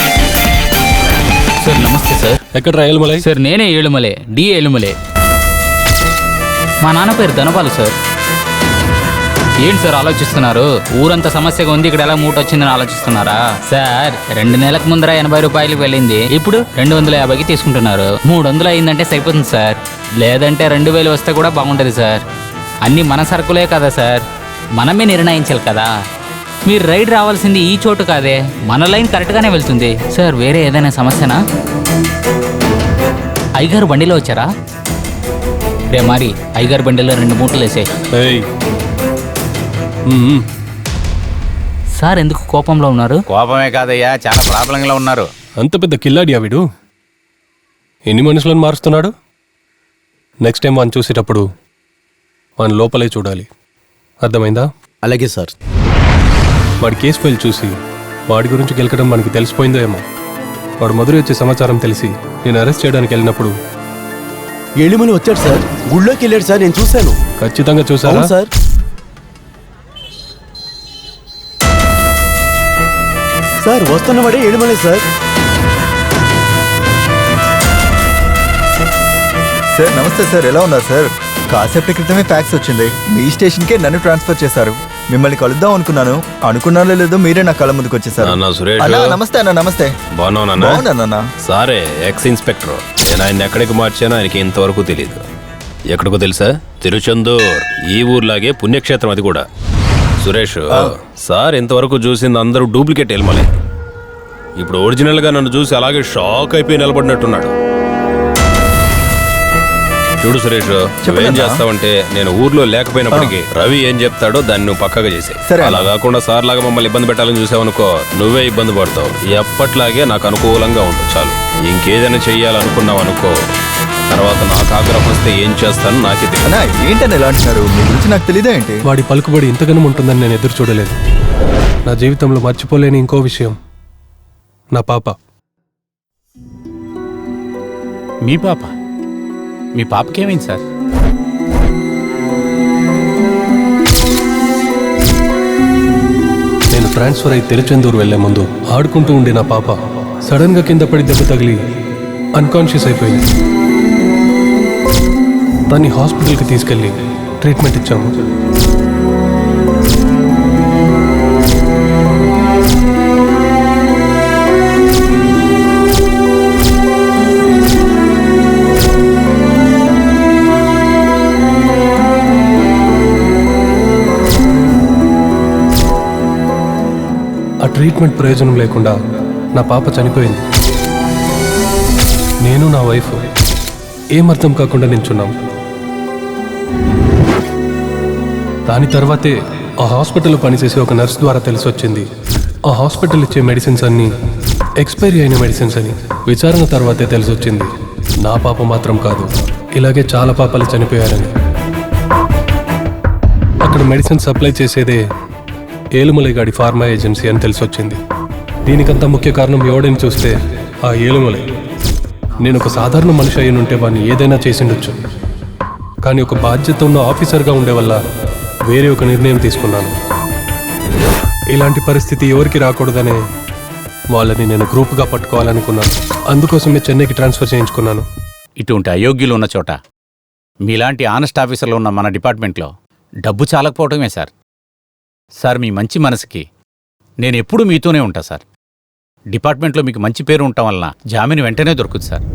సార్ నమస్తే సార్. ఎక్కడ ఏలుమలై? సార్ నేనే ఏలుమలే, డి ఏలుమలే. మా నాన్న పేరు ధనపాలు సార్. ఏంటి సార్ ఆలోచిస్తున్నారు? ఊరంతా సమస్యగా ఉంది, ఇక్కడ ఎలా మూట వచ్చిందని ఆలోచిస్తున్నారా? సార్ 2 నెలలకు ముందర 80 రూపాయలకు వెళ్ళింది, ఇప్పుడు 250కి తీసుకుంటున్నారు. 300 అయిందంటే సరిపోతుంది సార్. లేదంటే 2000 వస్తే కూడా బాగుంటుంది సార్. అన్నీ మన సరుకులే కదా సార్, మనమే నిర్ణయించాలి కదా. మీరు రైడ్ రావాల్సింది ఈ చోటు కాదే, మన లైన్ కరెక్ట్గానే వెళ్తుంది సార్. వేరే ఏదైనా సమస్యనా? అయ్యగారు బండిలో వచ్చారా? రే మరి అయ్యగారు బండిలో 2 మూటలు వేసాయి. సార్ ఎందుకు కోపంలో ఉన్నారు? కోపమే కాదయ్యా, చాలా ప్రాబ్లంగా ఉన్నారు. అంత పెద్ద కిల్లాడియా వీడు? ఎన్ని మనుషులను మారుస్తున్నాడు? నెక్స్ట్ టైం వాడిని చూసేటప్పుడు వాని లోపలే చూడాలి, అర్థమైందా? అలాగే సార్. వాడి కేసు ఫైల్ చూసి వాడి గురించి గెలకడం మనకి తెలిసిపోయిందో ఏమో. వాడు మధుర వచ్చే సమాచారం తెలిసి నేను అరెస్ట్ చేయడానికి వెళ్ళినప్పుడు ఏలిమని వచ్చాడు సార్, గుళ్ళోకి వెళ్ళాడు సార్, నేను చూశాను. ఖచ్చితంగా చూసారా సార్? సార్ వస్తున్నవాడే ఏలిమలే సార్. సార్ నమస్తే సార్, ఎలా ఉన్నారు సార్? కాసేపటి క్రితమే ఫ్యాక్స్ వచ్చింది, మీ స్టేషన్కే నన్ను ట్రాన్స్ఫర్ చేశారు. మిమ్మల్ని కలుద్దాం అనుకున్నానో లేదో మీరే నా కళ్ళ ముందుకు వచ్చేసారు. నమస్తే అన్న. నమస్తే. బాగున్నా సారే, ఎక్స్ ఇన్స్పెక్టర్. నేను ఆయన ఎక్కడికి మార్చానో ఆయనకి ఇంతవరకు తెలియదు. ఎక్కడికో తెలుసా? తిరుచెందూర్. ఈ ఊర్లాగే పుణ్యక్షేత్రం అది కూడా. సురేష్, సార్ ఇంతవరకు చూసింది అందరూ డూప్లికేట్ ఎల్మలే. ఇప్పుడు ఒరిజినల్ గా నన్ను చూసి అలాగే షాక్ అయిపోయి నిలబడినట్టున్నాడు. చూడు సురేష్, నువ్వేం చేస్తావంటే నేను ఊర్లో లేకపోయినప్పటికీ రవి ఏం చెప్తాడో దాన్ని నువ్వు పక్కగా చేసే. అలా కాకుండా సార్ లాగా మమ్మల్ని ఇబ్బంది పెట్టాలని చూసావనుకో నువ్వే ఇబ్బంది పడతావు. ఎప్పట్లాగే నాకు అనుకూలంగా ఉండు చాలు. ఇంకేదైనా చెయ్యాలనుకున్నావు అనుకో, తర్వాత నాకు ఆగ్రహం వస్తే ఏం చేస్తాను నాకే తెలియదు. ఏంటని ఎలా అంటున్నారు? మీ గురించి నాకు తెలియదా ఏంటి? వాడి పలుకుబడి ఇంతగానో ఉంటుందని నేను ఎదురు చూడలేదు. నా జీవితంలో మర్చిపోలేని ఇంకో విషయం నా పాప. మీ పాప? మీ పాపకేమైంది సార్? నేను ట్రాన్స్ఫర్ అయి తిరుచెందూరు వెళ్లే ముందు ఆడుకుంటూ ఉండే నా పాప సడన్ గా కింద పడి దెబ్బ తగిలి అన్కాన్షియస్ అయిపోయింది. దాన్ని హాస్పిటల్కి తీసుకెళ్ళి ట్రీట్మెంట్ ఇచ్చాము. ఆ ట్రీట్మెంట్ ప్రయోజనం లేకుండా నా పాప చనిపోయింది. నేను నా వైఫ్ ఏమర్థం కాకుండా నించున్నాం. దాని తర్వాతే ఆ హాస్పిటల్లో పనిచేసే ఒక నర్స్ ద్వారా తెలిసొచ్చింది ఆ హాస్పిటల్ ఇచ్చే మెడిసిన్స్ అన్నీ ఎక్స్పైరీ అయిన మెడిసిన్స్ అని. విచారణ తర్వాతే తెలిసొచ్చింది నా పాప మాత్రం కాదు, ఇలాగే చాలా పాపలు చనిపోయారని. అక్కడ మెడిసిన్ సప్లై చేసేదే ఏలుమలై గాడి ఫార్మా ఏజెన్సీ అని తెలిసొచ్చింది. దీనికంతా ముఖ్య కారణం ఎవడని చూస్తే ఆ ఏలుమలై. నేను ఒక సాధారణ మనిషి అయి ఉంటే వాడిని ఏదైనా చేసిండొచ్చు, కానీ ఒక బాధ్యత ఉన్న ఆఫీసర్గా ఉండే వల్ల వేరే ఒక నిర్ణయం తీసుకున్నాను. ఇలాంటి పరిస్థితి ఎవరికి రాకూడదనే వాళ్ళని నేను గ్రూప్గా పట్టుకోవాలనుకున్నాను. అందుకోసమే చెన్నైకి ట్రాన్స్ఫర్ చేయించుకున్నాను. ఇటువంటి అయోగ్యులు ఉన్న చోట మీలాంటి ఆనెస్ట్ ఆఫీసర్లు ఉన్న మన డిపార్ట్మెంట్లో డబ్బు చాలకపోవటమే సార్. సార్ మీ మంచి మనసుకి నేను ఎప్పుడూ మీతోనే ఉంటా సార్. డిపార్ట్మెంట్లో మీకు మంచి పేరు ఉండటం వలన జామీన్ వెంటనే దొరుకుతుంది సార్.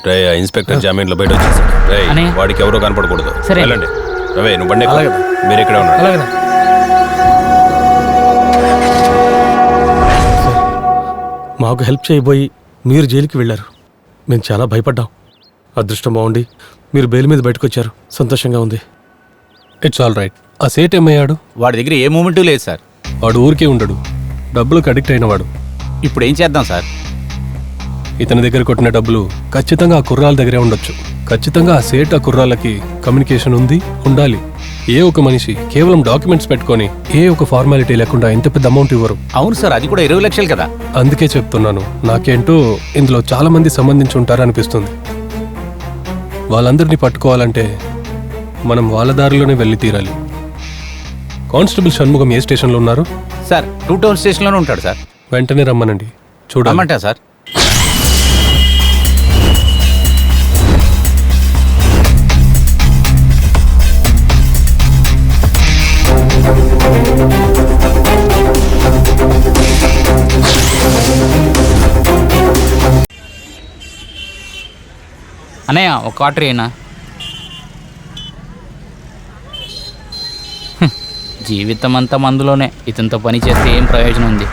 రే, ఇన్స్పెక్టర్ జామీన్లో బయట వచ్చేసాడు. రే, వాడికి ఎవరో కనపడకూడదు. వెళ్ళండి. రవే, నువ్వు బండి ఎక్కు. మీరు ఇక్కడే ఉన్నారు. మాకు హెల్ప్ చేయబోయి మీరు జైలుకి వెళ్ళారు. మేము చాలా భయపడ్డాం. అదృష్టం బాగుండి మీరు బెయిల్ మీద బయటకు వచ్చారు. సంతోషంగా ఉంది. It's all right. ఆ సేట్ ఏమయ్యాడు? వాడి దగ్గర ఏ మూమెంటు లేదు సార్. వాడు ఊరికే ఉండడు, డబ్బులకు అడిక్ట్ అయినవాడు. ఇప్పుడు ఏం చేద్దాం సార్? ఇతని దగ్గర కొట్టిన డబ్బులు ఖచ్చితంగా ఆ కుర్రాల దగ్గరే ఉండొచ్చు. ఖచ్చితంగా ఆ సేట్ ఆ కుర్రాలకి కమ్యూనికేషన్ ఉండాలి. ఏ ఒక మనిషి కేవలం డాక్యుమెంట్స్ పెట్టుకొని ఏ ఒక ఫార్మాలిటీ లేకుండా ఇంత పెద్ద అమౌంట్ ఇవ్వరు. అవును సార్, అది కూడా 20 లక్షలు కదా. అందుకే చెప్తున్నాను, నాకేంటో ఇందులో చాలా మంది సంబంధించి ఉంటారనిపిస్తుంది. వాళ్ళందరినీ పట్టుకోవాలంటే మనం వాళ్ళ దారిలోనే వెళ్ళి తీరాలి. కానిస్టేబుల్ షణ్ముఖం ఏ స్టేషన్లో ఉన్నారు? సార్ 2 టౌన్ స్టేషన్లోనే ఉంటాడు సార్. వెంటనే రమ్మనండి. చూడమంటా సార్. అన్నయ్య ఒక క్వార్టర్ అయినా. జీవితం అంతా మందులోనే. ఇతనితో పని చేస్తే ఏం ప్రయోజనం ఉంది?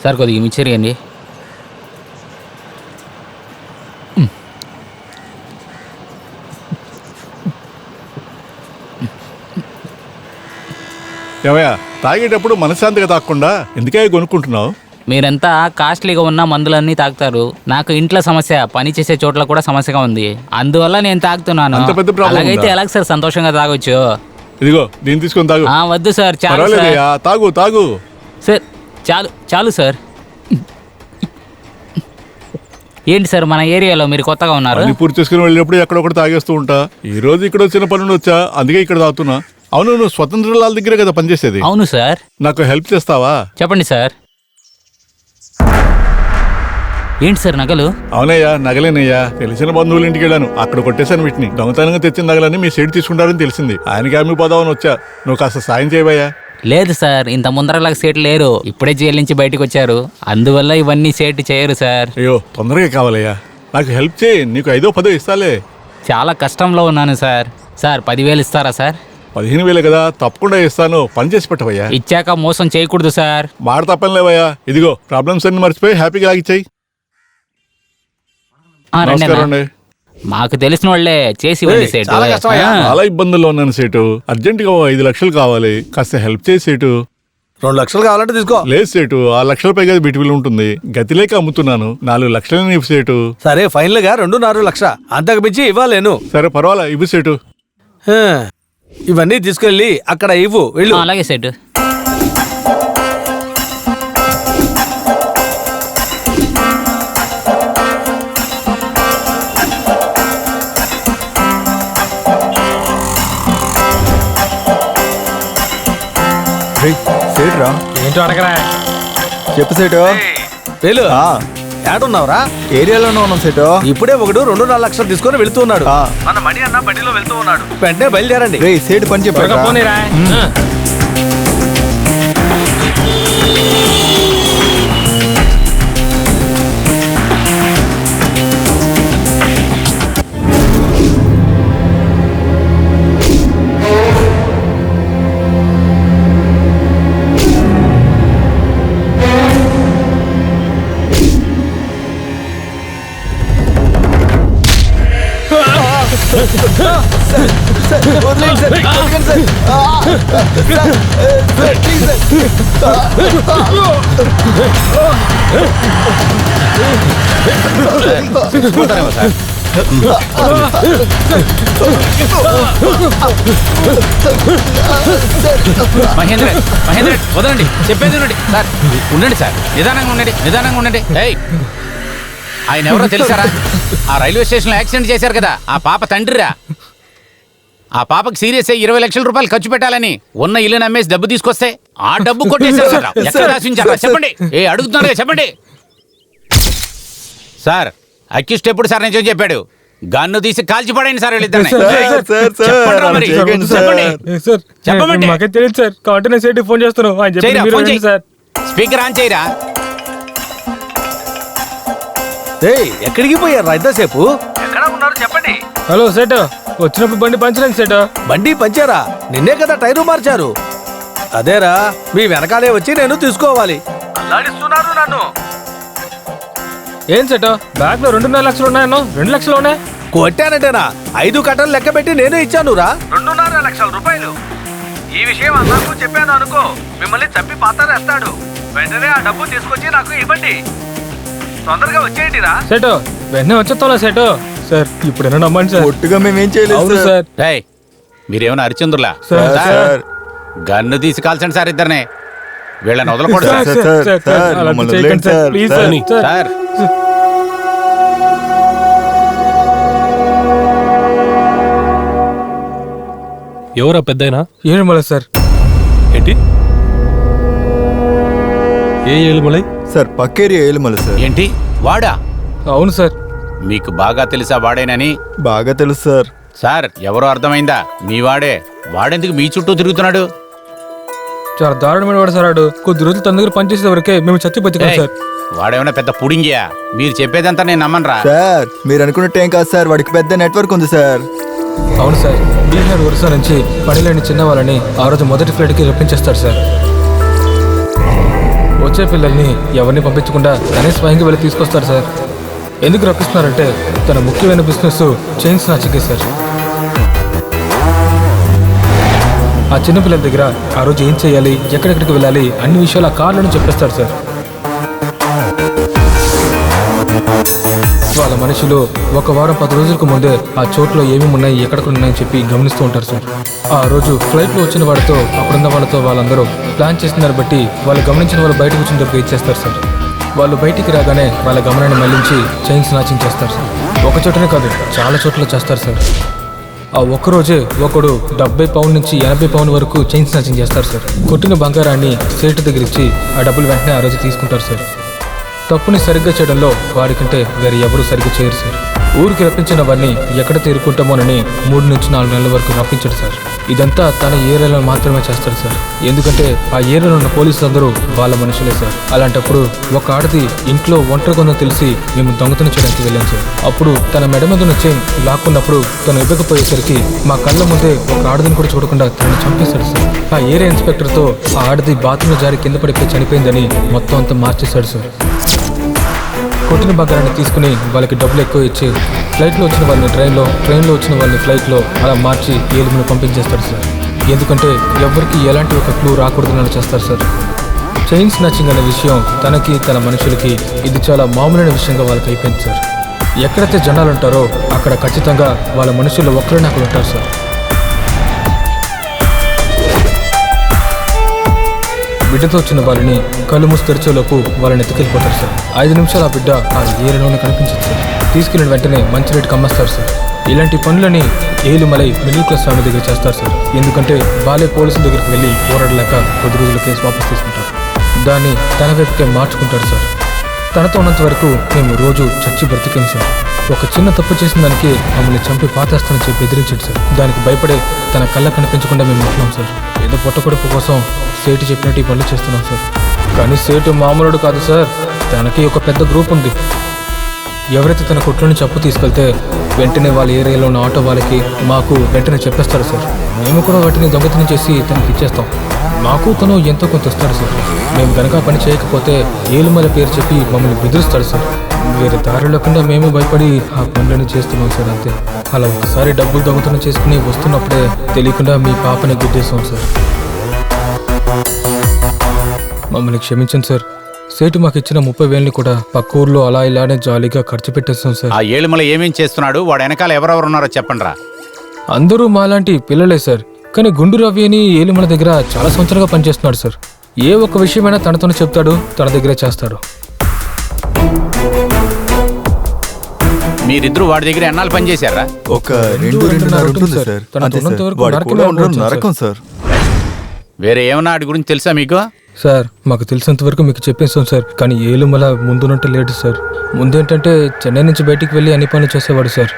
సార్ కొద్దిగా మిక్చర్ ఇవ్వండి. ఏమయ్యా, తాగేటప్పుడు మనశ్శాంతిగా తాగకుండా ఎందుకే కొనుక్కుంటున్నావు? మీరంతా కాస్ట్లీగా ఉన్న మందులన్నీ తాగుతారు. నాకు ఇంట్లో సమస్య, పని చేసే చోట్ల కూడా సమస్యగా ఉంది. అందువల్ల నేను తాగుతున్నాను. అంత పెద్ద ప్రాబ్లం అలాగైతే ఉందా? ఎలాగ సార్ సంతోషంగా తాగొచ్చు? ఇదిగో దీన్ని తీసుకొని తాగు. వద్దు సార్, చాలు సార్. పర్వాలేదయ్యా, తాగు తాగు. సార్ చాలు చాలు సార్. ఏంటి సార్, మన ఏరియాలో మీరు కొత్తగా ఉన్నారు? పని పూర్తి చేసుకుని వెళ్ళినప్పుడు ఎక్కడొకటి తాగేస్తూ ఉంటా. ఈ రోజు ఇక్కడ వచ్చిన పని వచ్చా, అందుకే ఇక్కడ తాగుతున్నా. అవును, నువ్వు స్వతంత్రలాల దగ్గరే కదా పనిచేసేది? అవును సార్. నాకు హెల్ప్ చేస్తావా? చెప్పండి సార్. ఏంటి సార్ నగలు? అవునయ్యా, నగలేనయ్యా. తెలిసిన బంధువుల ఇంటికి వెళ్ళాను, అక్కడ కొట్టేశాను వీటిని. దొంగతనంగా తెచ్చిన నగలని మీ సైడ్ తీసుకుంటారని తెలిసింది. ఆయనకి ఆమె పోదామని వచ్చా. నువ్వు కాస్త సాయం చేయవయ్యా. లేదు సార్, ఇంత ముందరలాగా సేట్ లేరు. ఇప్పుడే జైలు నుంచి బయటకు వచ్చారు, అందువల్ల ఇవన్నీ సేట్ చేయరు సార్. అయ్యో, తొందరగా కావాలయ్యా. నాకు హెల్ప్ చేయి, నీకు 5-10 ఇస్తాలే. చాలా కష్టంలో ఉన్నాను సార్. సార్ 10,000 ఇస్తారా సార్? 15,000 కదా, తప్పకుండా ఇస్తాను. పని చేసి పెట్టవయ్యా. ఇచ్చాక మోసం చేయకూడదు సార్. మాట తప్పని లేవయ్యా. ఇదిగో ప్రాబ్లమ్స్ అన్ని మర్చిపోయి హ్యాపీగా ఆగిచ్చాయి. మాకు తెలిసిన వాళ్ళే చేసి ఇవ్వండి సేటు. చాలా ఇబ్బందుల్లో ఉన్నాను సేటు. అర్జెంట్ గా 5 లక్షలు కావాలి, కాస్త హెల్ప్ చేయి సేటు. 2 లక్షలు కావాలంటే తీసుకో. లేదు సేటు, 6 లక్షల పైగా బిటివిల్ ఉంటుంది. గతిలేక అమ్ముతున్నాను. 4 లక్షలు ఇవ్వు సేటు. సరే, ఫైనల్ గా 2.5 లక్ష, అంతకు మించి ఇవ్వలేను. సరే పర్వాలా, ఇవ్వు సేటు. ఇవన్నీ తీసుకెళ్ళి అక్కడ ఇవ్వు, వెళ్ళు. అలాగే సేటు. సేటురా, ఏంటో అడగరా. చెప్పు సేటు. వెళ్ళు. ఏడున్నావురా? ఏరియాలోనే ఉన్నాం సేటు. ఇప్పుడే ఒకడు 2.5 లక్షలు తీసుకొని వెళ్తున్నాడు. మన మణి అన్న బండిలో వెళ్తూ ఉన్నాడు. వెంటనే బయలుదేరండి. సేటు పని చెప్పారు. మహేంద్ర మహేంద్ర వదలండి, చెప్పేది ఉండండి సార్. ఉండండి సార్, నిదానంగా ఉండండి, నిదానంగా ఉండండి. ఆయన ఎవరో తెలుసారా? ఆ రైల్వే స్టేషన్లో యాక్సిడెంట్ చేశారు కదా, ఆ పాప తండ్రిరా. ఆ పాపకి సీరియస్ అయ్యి 20 లక్షల రూపాయలు ఖర్చు పెట్టాలని ఉన్న ఇల్లు నమ్మేసి డబ్బు తీసుకొస్తే ఆ డబ్బు కొట్టేశారు. ఎక్కడ రాసించారా చెప్పండి? అడుగుతున్నారా చెప్పండి సార్. అక్యూస్ట్ ఎప్పుడు సార్ నిజం చెప్పాడు? గన్ను తీసి కాల్చిపడండి సార్ వీళ్ళిద్దరిని. స్పీకర్ ఆన్ చేయరా. ఎక్కడికి పోయారా ఇంతసేపు? ఎక్కడ ఉన్నారు చెప్పండి. హలో సేటు, వచ్చినప్పుడు బండి పంచలేదు సేటు. బండి పంచారా? నిన్నే కదా టైరు మార్చారు. అదేరా, మీ వెనకాలే వచ్చి నేను తీసుకోవాలి. అల్లాడిస్తున్నారు నన్ను. ఏం సెట్ బ్యాగ్ లో 2.5 లక్షలు ఉన్నాయన్నో 2 లక్షలు ఉన్నాయి. కొట్టానంటేనా 5 కట్టలు లెక్క పెట్టి నేనే ఇచ్చాను రా 2.5 లక్షల రూపాయలు. ఈ విషయం అన్నాకు చెప్పాను అనుకో, మిమ్మల్ని చంపి పాతారేస్తాడు. వెంటనే ఆ డబ్బు తీసుకొచ్చి నాకు ఇవ్వండి. తొందరగా వచ్చేయండి రా. సెట్ వెంటనే వచ్చేస్తాంలా సెట్. సార్ ఇప్పుడైనా నమ్మండి సార్. ఒట్టుగా మేమేం చేయలేదు. అవును సార్. రేయ్ మీరేమైనా హరిచంద్రులా? సార్ గన్ను తీసి కాల్చండి సార్ ఇద్దరిని. వీళ్ళని వదలకూడదు సార్. ఎవరా పెద్దయినా? ఏడుమల సార్. ఏంటి ఏ ఏలుమలై? సార్ పక్కేరియా ఏలుమల సార్. ఏంటి వాడా? అవును సార్. మీకు బాగా తెలుసా వాడేనని? బాగా తెలుసు సార్. సార్ ఎవరో అర్థమైందా? మీ వాడే. వాడెందుకు మీ చుట్టూ తిరుగుతున్నాడు? చాలా దారుణమైన వాడు సార్. ఆడు కొద్ది రోజులు తన దగ్గర పనిచేసే వరకే మేము చచ్చి బతికాం సార్. వాడేమైనా పెద్ద పుడింగియా? మీరు చెప్పేదంతా నేను నమ్మనురా. సార్ మీరు అనుకున్నట్టు ఏం కాదు సార్, వాడికి పెద్ద నెట్వర్క్ ఉంది సార్. అవును సార్. బీహార్ ఒరిస్సా నుంచి పనిలేని చిన్న వాళ్ళని ఆ రోజు మొదటి ఫ్లైట్కి రప్పించేస్తాడు సార్. వచ్చే పిల్లల్ని ఎవరిని పంపించకుండా తనే స్వయంగా వెళ్ళి తీసుకొస్తారు సార్. ఎందుకు రప్పిస్తున్నారంటే తన ముఖ్యమైన బిజినెస్ చైన్ స్నాచింగ్ సార్. ఆ చిన్నపిల్లల దగ్గర ఆ రోజు ఏం చేయాలి, ఎక్కడెక్కడికి వెళ్ళాలి అన్ని విషయాలు ఆ కార్లను చెప్పేస్తారు సార్. వాళ్ళ మనుషులు 1 వారం 10 రోజులకు ముందే ఆ చోట్లో ఏమేమి ఉన్నాయి, ఎక్కడికి ఉన్నాయని చెప్పి గమనిస్తూ ఉంటారు సార్. ఆ రోజు ఫ్లైట్లో వచ్చిన వాడితో అక్కడున్న వాళ్ళతో వాళ్ళందరూ ప్లాన్ చేసిన దాన్ని బట్టి వాళ్ళు గమనించిన వాళ్ళు బయటకు వచ్చిన ఇచ్చేస్తారు సార్. వాళ్ళు బయటికి రాగానే వాళ్ళ గమనాన్ని మళ్లించి చైన్ స్నాచింగ్ చేస్తారు సార్. ఒక చోటనే కాదు చాలా చోట్ల చేస్తారు సార్. ఆ ఒక్కరోజే ఒకడు 70 పౌండ్ నుంచి 80 పౌండ్ వరకు చైన్ స్నాచింగ్ చేస్తారు సార్. కొట్టిన బంగారాన్ని సేటు దగ్గర ఇచ్చి ఆ డబ్బులు వెంటనే ఆ రోజు తీసుకుంటారు సార్. తప్పుని సరిగ్గా చేయడంలో వారికంటే వేరే ఎవరూ సరిగ్గా చేయరు సార్. ఊరికి రప్పించిన వారిని ఎక్కడ తీరుకుంటామోనని 3 నుంచి 4 నెలల వరకు రప్పించాడు సార్. ఇదంతా తన ఏరియాలో మాత్రమే చేస్తాడు సార్. ఎందుకంటే ఆ ఏరియాలో ఉన్న పోలీసులు అందరూ వాళ్ళ మనుషులే సార్. అలాంటప్పుడు ఒక ఆడది ఇంట్లో ఒంటరిగా ఉందని తెలిసి మేము దొంగతనం చేయడానికి వెళ్ళాం సార్. అప్పుడు తన మెడ మీద ఉన్న చైన్ లాక్కున్నప్పుడు తను ఇవ్వకపోయేసరికి మా కళ్ళ ముందే ఒక ఆడదిని కూడా చూడకుండా తనని చంపేశాడు సార్. ఆ ఏరియా ఇన్స్పెక్టర్తో ఆ ఆడది బాత్రూంలో జారి కింద పడిపోయి చనిపోయిందని మొత్తం అంతా మార్చేశాడు సార్. కొట్టిన బంగారాన్ని తీసుకుని వాళ్ళకి డబ్బులు ఎక్కువ ఇచ్చి ఫ్లైట్లో వచ్చిన వాళ్ళని ట్రైన్లో వచ్చిన వాళ్ళని ఫ్లైట్లో అలా మార్చి ఏలుమును పంపించేస్తారు సార్. ఎందుకంటే ఎవరికి ఎలాంటి ఒక క్లూ రాకూడదని చేస్తారు సార్. చైన్ స్నాచింగ్ అనే విషయం తనకి తన మనుషులకి ఇది చాలా మామూలైన విషయంగా వాళ్ళకి అయిపోయింది సార్. ఎక్కడైతే జనాలు ఉంటారో అక్కడ ఖచ్చితంగా వాళ్ళ మనుషుల్లో ఒక్కరైనా అక్కడ ఉంటారు సార్. బిడ్డతో వచ్చిన వాళ్ళని కళ్ళు మూసి తెరిచేలోపు వాళ్ళని ఎత్తుకెళ్ళిపోతారు సార్. 5 నిమిషాలు ఆ బిడ్డ ఆ ఏరియాలోనే కనిపించదు సార్. తీసుకెళ్ళిన వెంటనే మంచి రేటుకి అమ్మేస్తారు సార్. ఇలాంటి పనులని ఏలుమలై మిడిల్ క్లాస్ ఫ్యామిలీ దగ్గర చేస్తారు సార్. ఎందుకంటే వాళ్ళే పోలీసుల దగ్గరికి వెళ్ళి పోరాడలేక కొద్ది రోజుల కేసు వాపస్ తీసుకుంటారు. దాన్ని తన వైపుకే మార్చుకుంటాడు సార్. తనతో ఉన్నంత వరకు మేము రోజు చచ్చి బ్రతికాం సార్. ఒక చిన్న తప్పు చేసిన దానికి మమ్మల్ని చంపి పాతేస్తానని చెప్పి బెదిరించాడు సార్. దానికి భయపడే తన కళ్ళ కనిపించకుండా మేము ఉంటున్నాం సార్. ఏదో పొట్టకొడుపు కోసం సేటు చెప్పినట్టు ఈ పనులు చేస్తున్నాం సార్. కానీ సేటు మామూలుడు కాదు సార్. తనకి ఒక పెద్ద గ్రూప్ ఉంది. ఎవరైతే తన కొట్లో నుంచి అప్పు తీసుకెళ్తే వెంటనే వాళ్ళ ఏరియాలో ఉన్న ఆటో వాళ్ళకి మాకు వెంటనే చెప్పేస్తారు సార్. మేము కూడా వాటిని దొంగతనం చేసి తనకి ఇచ్చేస్తాం. మాకు తను ఎంతో కొంత ఇస్తాడు సార్. మేము కనుక పని చేయకపోతే ఏలుమల పేరు చెప్పి మమ్మల్ని బెదిరిస్తాడు సార్. వేరే దారి లేకుండా మేము భయపడి ఆ పనులను చేస్తున్నాం సార్. అంతే. అలా ఒకసారి డబ్బులు దొంగతనం చేసుకుని వస్తున్నప్పుడే తెలియకుండా మీ పాపని గుద్దేశాం సార్. మమ్మల్ని క్షమించండి సార్. సేటు మాకు ఇచ్చిన 30,000ని కూడా పక్క ఊర్లో అలా ఇలానే జాలీగా ఖర్చు పెట్టేస్తాం సార్. ఆ ఏలుమల ఏమేం చేస్తున్నాడు? వాడు వెనకాల ఎవరెవరు ఉన్నారో చెప్పండి రా. అందరూ మాలాంటి పిల్లలే సార్. కానీ గుండు రవి అని ఏలుమల దగ్గర చాలా సంవత్సరాలుగా పనిచేస్తున్నాడు సార్. ఏ ఒక్క విషయమైనా తనతోనే చెప్తాడు, తన దగ్గరే చేస్తాడు. మీరిద్దరు వాడి దగ్గర ఎన్నాళ్ళు పనిచేశారా? ఒక 2-2.5 ఉంటుంది సార్. అంతే సార్. వాడి కూడా ఉండడం నరకం సార్. వేరే ఏమన్నా వాడి గురించి తెలుసా మీకు? సార్ మాకు తెలిసినంత వరకు మీకు చెప్పేసాం సార్. కానీ ఏలుమల ముందునంటే లేడు సార్. ముందేంటంటే చెన్నై నుంచి బయటికి వెళ్ళి అన్ని పనులు చేసేవాడు సార్.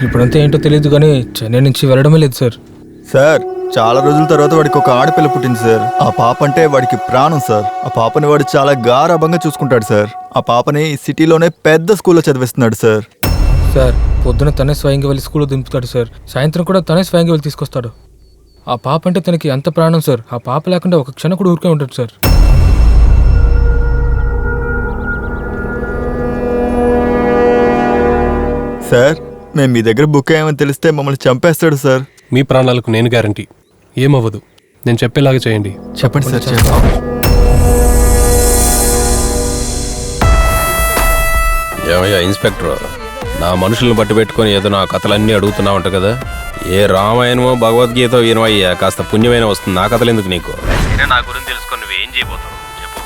ఇప్పుడంతా ఏంటో తెలియదు కానీ చెన్నై నుంచి వెళ్ళడమే లేదు సార్. సార్ చాలా రోజుల తర్వాత వాడికి ఒక ఆడపిల్ల పుట్టింది సార్. ఆ పాప అంటే వాడికి ప్రాణం సార్. ఆ పాపని వాడు చాలా గారాబంగా చూసుకుంటాడు సార్. ఆ పాపని సిటీలోనే పెద్ద స్కూల్లో చదివిస్తున్నాడు సార్. సార్ పొద్దున తనే స్వయంగా వెళ్ళి స్కూల్లో దింపుతాడు సార్. సాయంత్రం కూడా తనే స్వయంగా వెళ్ళి తీసుకొస్తాడు. ఆ పాప అంటే తనకి అంత ప్రాణం సార్. ఆ పాప లేకుండా ఒక క్షణం కూడా ఊరికే ఉంటాడు సార్. సార్ మేము మీ దగ్గర బుక్ అయ్యామని తెలిస్తే మమ్మల్ని చంపేస్తాడు సార్. మీ ప్రాణాలకు నేను గ్యారంటీ. ఏమవ్వదు, నేను చెప్పేలాగా చేయండి. చెప్పండి సార్. చేస్తాం. ఏమయ్యా ఇన్స్పెక్టర్, నా మనుషులను బట్టి పెట్టుకొని ఏదో నా కథలన్నీ అడుగుతున్నావు అంట కదా. ఏ రామాయణమో భగవద్గీత వినవయ్యా, కాస్త పుణ్యమైన వస్తుంది. నా కథలు ఎందుకు నీకు? నా గురించి తెలుసుకొని నువ్వేం చేయబోతావు చెప్పు.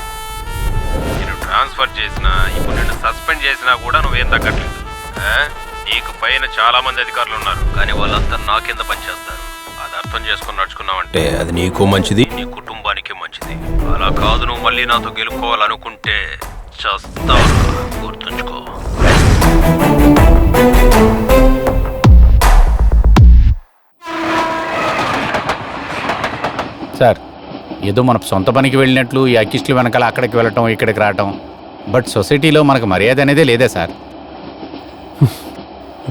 నేను ట్రాన్స్ఫర్ చేసినా, ఇప్పుడు నేను సస్పెండ్ చేసినా కూడా నువ్వేం తగ్గట్లేదు. నీకు పైన చాలా మంది అధికారులు ఉన్నారు, కానీ వాళ్ళంతా నా కింద పనిచేస్తారు. అది అర్థం చేసుకొని నడుచుకున్నావంటే అది నీకు మంచిది, నీ కుటుంబానికి మంచిది. అలా కాదు, నువ్వు మళ్ళీ నాతో గెలుపుకోవాలనుకుంటే చేస్తావు, గుర్తుంచుకో. సార్, ఏదో మన సొంత పనికి వెళ్ళినట్లు ఈ అకిష్లు వెనకాల అక్కడికి వెళ్ళటం ఇక్కడికి రావటం, బట్ సొసైటీలో మనకు మర్యాద అనేదే లేదే సార్.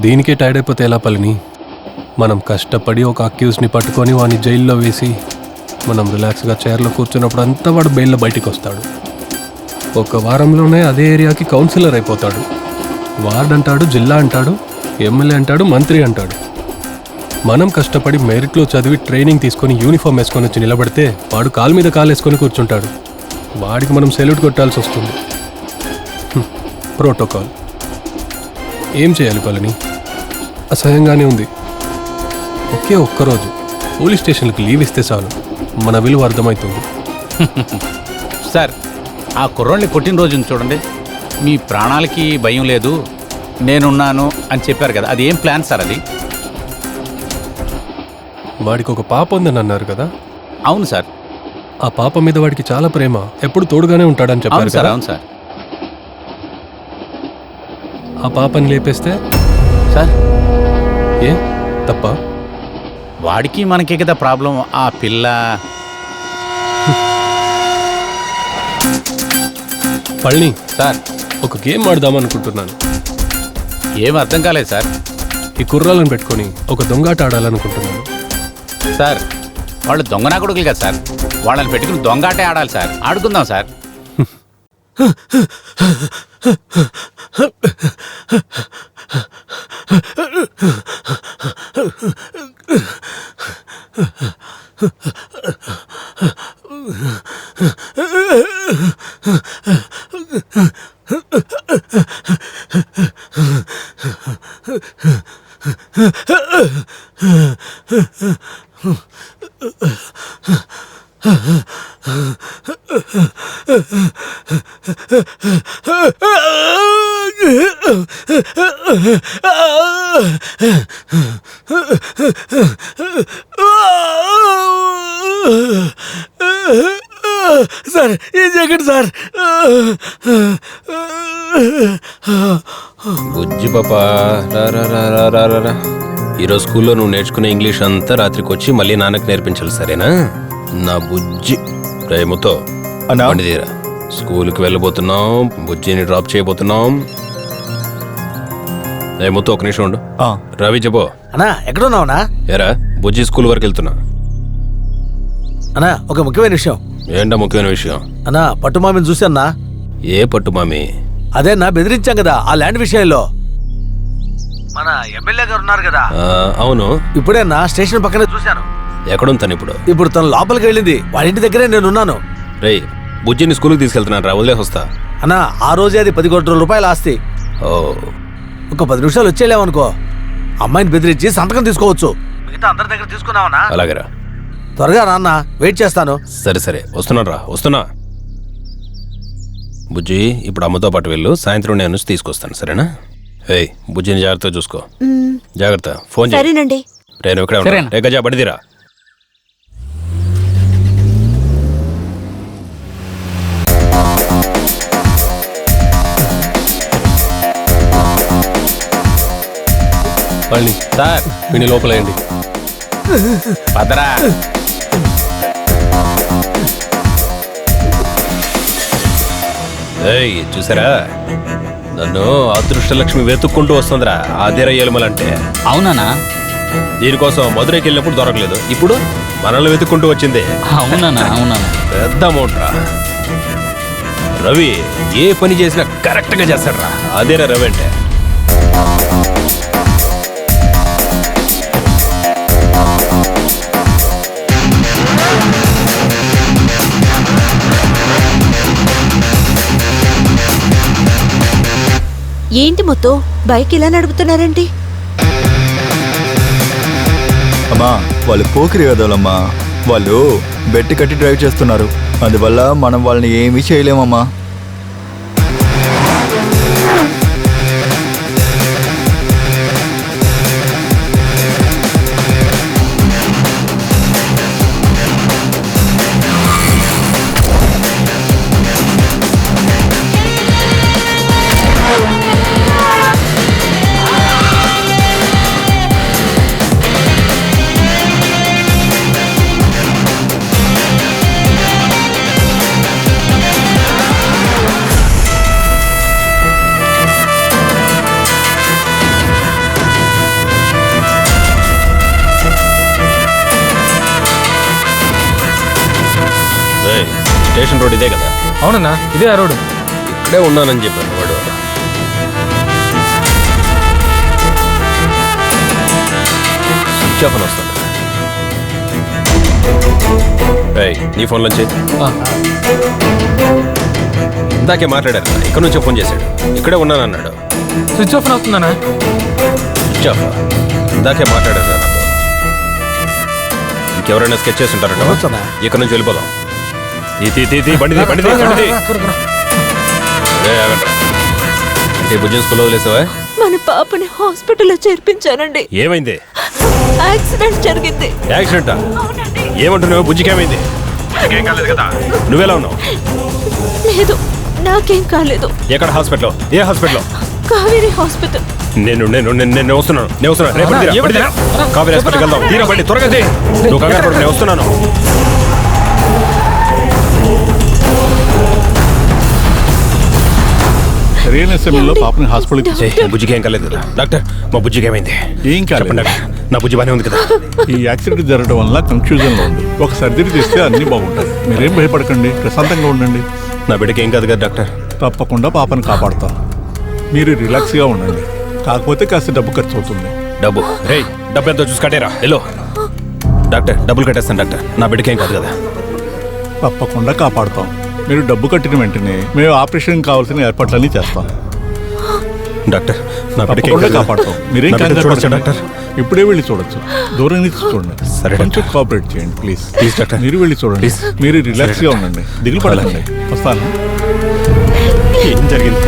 దీనికే టైర్డ్ అయిపోతే ఎలా పలిని? మనం కష్టపడి ఒక అక్యూస్ని పట్టుకొని వాడిని జైల్లో వేసి మనం రిలాక్స్గా చైర్లో కూర్చున్నప్పుడు అంతా వాడు బెయిల్లో బయటికి వస్తాడు. ఒక వారంలోనే అదే ఏరియాకి కౌన్సిలర్ అయిపోతాడు. వార్డ్ అంటాడు, జిల్లా అంటాడు, ఎమ్మెల్యే అంటాడు, మంత్రి అంటాడు. మనం కష్టపడి మెరిట్లో చదివి ట్రైనింగ్ తీసుకొని యూనిఫామ్ వేసుకొని వచ్చి నిలబడితే వాడు కాలు మీద కాలు వేసుకొని కూర్చుంటాడు. వాడికి మనం సెల్యూట్ కొట్టాల్సి వస్తుంది. ప్రోటోకాల్. ఏం చేయాలి పలని? అసహ్యంగానే ఉంది. ఒకే ఒక్కరోజు పోలీస్ స్టేషన్కి లీవ్ ఇస్తే చాలు, మన విలువ అర్థమవుతుంది. సార్, ఆ కుర్రోళ్ళని కొట్టిన రోజున చూడండి, మీ ప్రాణాలకి భయం లేదు నేనున్నాను అని చెప్పారు కదా, అది ఏం ప్లాన్ సార్? అది వాడికి ఒక పాప ఉందని అన్నారు కదా. అవును సార్. ఆ పాప మీద వాడికి చాలా ప్రేమ, ఎప్పుడు తోడుగానే ఉంటాడని చెప్పారు సార్. కదా. అవును సార్. ఆ పాపని లేపేస్తే సార్ ఏ తప్ప? వాడికి మనకి కదా ప్రాబ్లం. ఆ పిల్ల పళని సార్, ఒక గేమ్ ఆడదామనుకుంటున్నాను. ఏం అర్థం కాలేదు సార్. ఈ కుర్రాలను పెట్టుకొని ఒక దొంగాట ఆడాలనుకుంటున్నాను. సార్, వాళ్ళు దొంగనా కొడుకులు కదా సార్, వాళ్ళని పెట్టుకుని దొంగాటే ఆడాలి సార్. ఆడుకుందాం సార్. సార్, ఏం చేయకండి సార్. బుజ్జి పాపా, రా. ఈరోజు స్కూల్లో నువ్వు నేర్చుకునే ఇంగ్లీష్ అంతా రాత్రికి వచ్చి మళ్ళీ నాన్నకు నేర్పించాలి, సరేనా? నా బుజ్జి రేముతో తీరా. స్కూల్కి వెళ్ళబోతున్నాం, బుజ్జిని డ్రాప్ చేయబోతున్నాం. రేముతో ఒక నిమిషం ఉండు. రవి చెప్పు. అన్నా, ఎక్కడున్నావునా? ఏరా, బుజ్జి స్కూల్ వరకు వెళ్తున్నా. అన్నా, ఒక ముఖ్యమైన విషయం. ఏంటా ముఖ్యమైన విషయం? అన్నా, పట్టుమామిని చూశాన్నా. ఏ పట్టుమామి? అదేనా, బెదిరించాం కదా ఆ ల్యాండ్ విషయంలో. మన ఎమ్మెల్యే గారు ఉన్నారు కదా. అవును. ఇప్పుడేనా స్టేషన్ పక్కనే చూశాను. ఎక్కడుంటాను ఇప్పుడు? ఇప్పుడు తను లోపలికి వెళ్ళింది. వాళ్ళ ఇంటి దగ్గరే నేనున్నాను. రే, బుజ్జిని స్కూల్కి తీసుకెళ్తున్నాను రా, వదిలేసి వస్తా. అన్నా, ఆ రోజే అది 10 కోట్ల రూపాయల ఆస్తి. ఓ, ఒక 10 నిమిషాలు వచ్చేలేమనుకో, అమ్మాయిని బెదిరించి సంతకం తీసుకోవచ్చు. మిగతా అందరి దగ్గర తీసుకున్నావనా? అలాగేరా. త్వరగా నాన్న, వెయిట్ చేస్తాను. సరే వస్తున్నాను రా, వస్తున్నా. బుజ్జి, ఇప్పుడు అమ్మతో పాటు వెళ్ళు, సాయంత్రం నేను నుంచి తీసుకొస్తాను, సరేనా? ఏయ్, బుజ్జిని జాగ్రత్తగా చూసుకో. జాగ్రత్త. ఫోన్ చేయి. సరేనండి. నేను ఇక్కడే ఉంటాను. రే గజా, బడిదిరా. పళని సార్, వీని లోపలేయండి. పదరా. ఏయ్, చూసారా, నన్ను అదృష్టలక్ష్మి వెతుక్కుంటూ వస్తుందిరా ఆదిర ఏలుమలంటే. అవునా? దీనికోసం మధురైకి వెళ్ళినప్పుడు దొరకలేదు, ఇప్పుడు మనల్ని వెతుక్కుంటూ వచ్చింది. అవునా? పెద్ద అమౌంట్ రా. రవి ఏ పని చేసినా కరెక్ట్గా చేస్తాడు రా. అదేరా రవి అంటే. ఏంటి మొత్తం బైక్ ఇలా నడుపుతున్నారేంటి? అమ్మా వాళ్ళు పోకిరి కదలమ్మా, వాళ్ళు బెట్టి కట్టి డ్రైవ్ చేస్తున్నారు. అందువల్ల మనం వాళ్ళని ఏమీ చేయలేమమ్మా. స్టేషన్ రోడ్ ఇదే కదా? అవునన్నా, ఇదే ఆ రోడ్. ఇక్కడే ఉన్నానని చెప్పాను వాడు. స్విచ్ ఆఫ్ అని వస్తాను. నీ ఫోన్లోంచి ఇందాకే మాట్లాడారు, ఇక్కడ నుంచే ఫోన్ చేశాడు. ఇక్కడే ఉన్నానన్నాడు. స్విచ్ ఆఫ్ అవుతుందన్నా. స్విచ్ ఆఫ్ ఇందాకే మాట్లాడారు నాతో. ఇంకెవరైనా స్కెచ్ చేసి ఉంటారంట. ఇక్కడ నుంచి వెళ్ళిపోదాం. భుజం స్కూల్ వదిలేసావా? మన పాపని హాస్పిటల్లో చేర్పించానండి. ఏమైంది? యాక్సిడెంట్ జరిగింది. యాక్సిడెంటా? ఏమంటున్నావు? బుజ్జికేమైంది? నువ్వెలా ఉన్నావు? లేదు, నాకేం కాలేదు. ఎక్కడ హాస్పిటల్? ఏ హాస్పిటల్? కావేరీ హాస్పిటల్. నేను వస్తున్నాను. కావేరీ హాస్పిటల్కి వెళ్దాం. తీరా బండి త్వరగా నువ్వు కంగారు పడు, నేను వస్తున్నాను. సరైన సమయంలో పాపని హాస్పిటల్కి బుజ్జికి ఏం కాలేదు కదా డాక్టర్? మా బుజ్జికి ఏమైంది? ఏం కాలేదు. నా బుజ్జి బానే ఉంది కదా? ఈ యాక్సిడెంట్ జరగడం వల్ల కన్ఫ్యూజన్ లో ఉంది. ఒక సర్జరీ చేస్తే అన్ని బాగుంటాయి. మీరేం భయపడకండి, ప్రశాంతంగా ఉండండి. నా బిడ్డకి ఏం కాదు కదా డాక్టర్? తప్పకుండా పాపని కాపాడుతాం. మీరు రిలాక్స్ గా ఉండండి. కాకపోతే కాస్త డబ్బు ఖర్చు అవుతుంది. డబ్బు? డబ్బు ఎంతో చూసి కట్టేరా. హలో డాక్టర్, డబ్బులు కట్టేస్తాను డాక్టర్. నా బిడ్డకి ఏం కాదు కదా? తప్పకుండా కాపాడుతాం. మీరు డబ్బు కట్టిన వెంటనే మేము ఆపరేషన్ కావాల్సిన ఏర్పాట్లన్నీ చేస్తాం. డాక్టర్, నా తప్పకుండా కాపాడుతాం. మీరేం కంగారు చూడొచ్చు పడకండి. డాక్టర్? ఇప్పుడే వెళ్ళి చూడొచ్చు. దూరం నుంచి చూడండి. సరే కొంచెం కోఆపరేట్ చేయండి ప్లీజ్. Please doctor. మీరు వెళ్ళి చూడండి. ప్లీజ్. మీరు రిలాక్స్ గా ఉండండి, దిగులు పడకండి. వస్తాను. ఏం జరిగింది?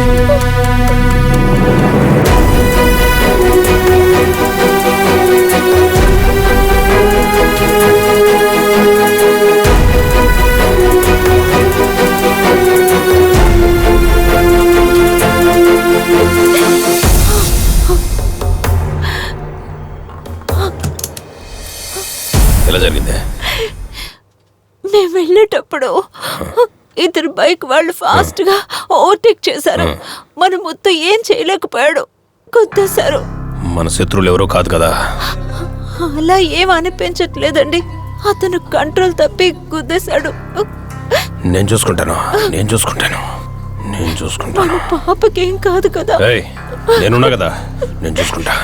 ఎలా జరిగింది? మేము వెళ్ళేటప్పుడు ఇద్దరు బైక్ వాళ్ళు ఫాస్ట్ గా ఓవర్టేక్ చేశారు. మన మొత్తం ఏం చేయలేకపోయాడు, గుద్దేశారు. మన శత్రువులు ఎవరో కాదు కదా? అలా ఏం అనిపించట్లేదండి. అతను కంట్రోల్ తప్పి గుద్దేశాడు. నేను చూసుకుంటాను. మన పాపకేం కాదు కదా? నేనున్నా కదా, నేను చూసుకుంటా.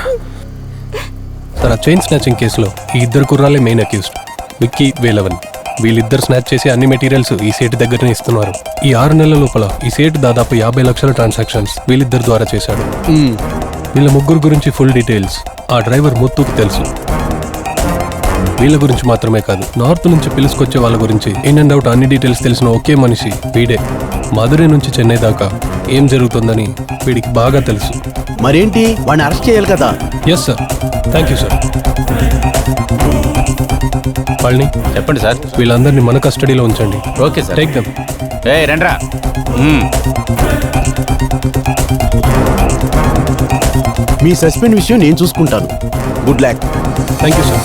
తన చైన్ స్నాచింగ్ కేసులో ఈ ఇద్దరు కుర్రాలే మెయిన్ అక్యూజ్డ్. విక్కీ, వేలవన్. వీళ్ళిద్దరు స్నాచ్ చేసి అన్ని మెటీరియల్స్ ఈ సేటు దగ్గరనే ఇస్తున్నారు. ఈ 6 నెలల లోపల ఈ సేటు దాదాపు 50 లక్షల ట్రాన్సాక్షన్స్ వీళ్ళిద్దరి ద్వారా చేశాడు. వీళ్ళ ముగ్గురు గురించి ఫుల్ డీటెయిల్స్ ఆ డ్రైవర్ ముత్తుకు తెలుసు. వీళ్ళ గురించి మాత్రమే కాదు, నార్త్ నుంచి పిలుచుకొచ్చే వాళ్ళ గురించి ఇన్ అండ్ అవుట్ అన్ని డీటెయిల్స్ తెలిసిన ఒకే మనిషి వీడే. మధురై నుంచి చెన్నై దాకా ఏం జరుగుతుందని వీడికి బాగా తెలుసు. మరేంటి, వాడిని అరెస్ట్ చేయాలి కదా? Yes sir. Thank you sir. వాళ్ళని చెప్పండి సార్. వీళ్ళందరినీ మన కస్టడీలో ఉంచండి. Okay sir. Take them. రండ్రా. మీ సస్పెండ్ విషయం నేను చూసుకుంటాను. Good luck. Thank you sir.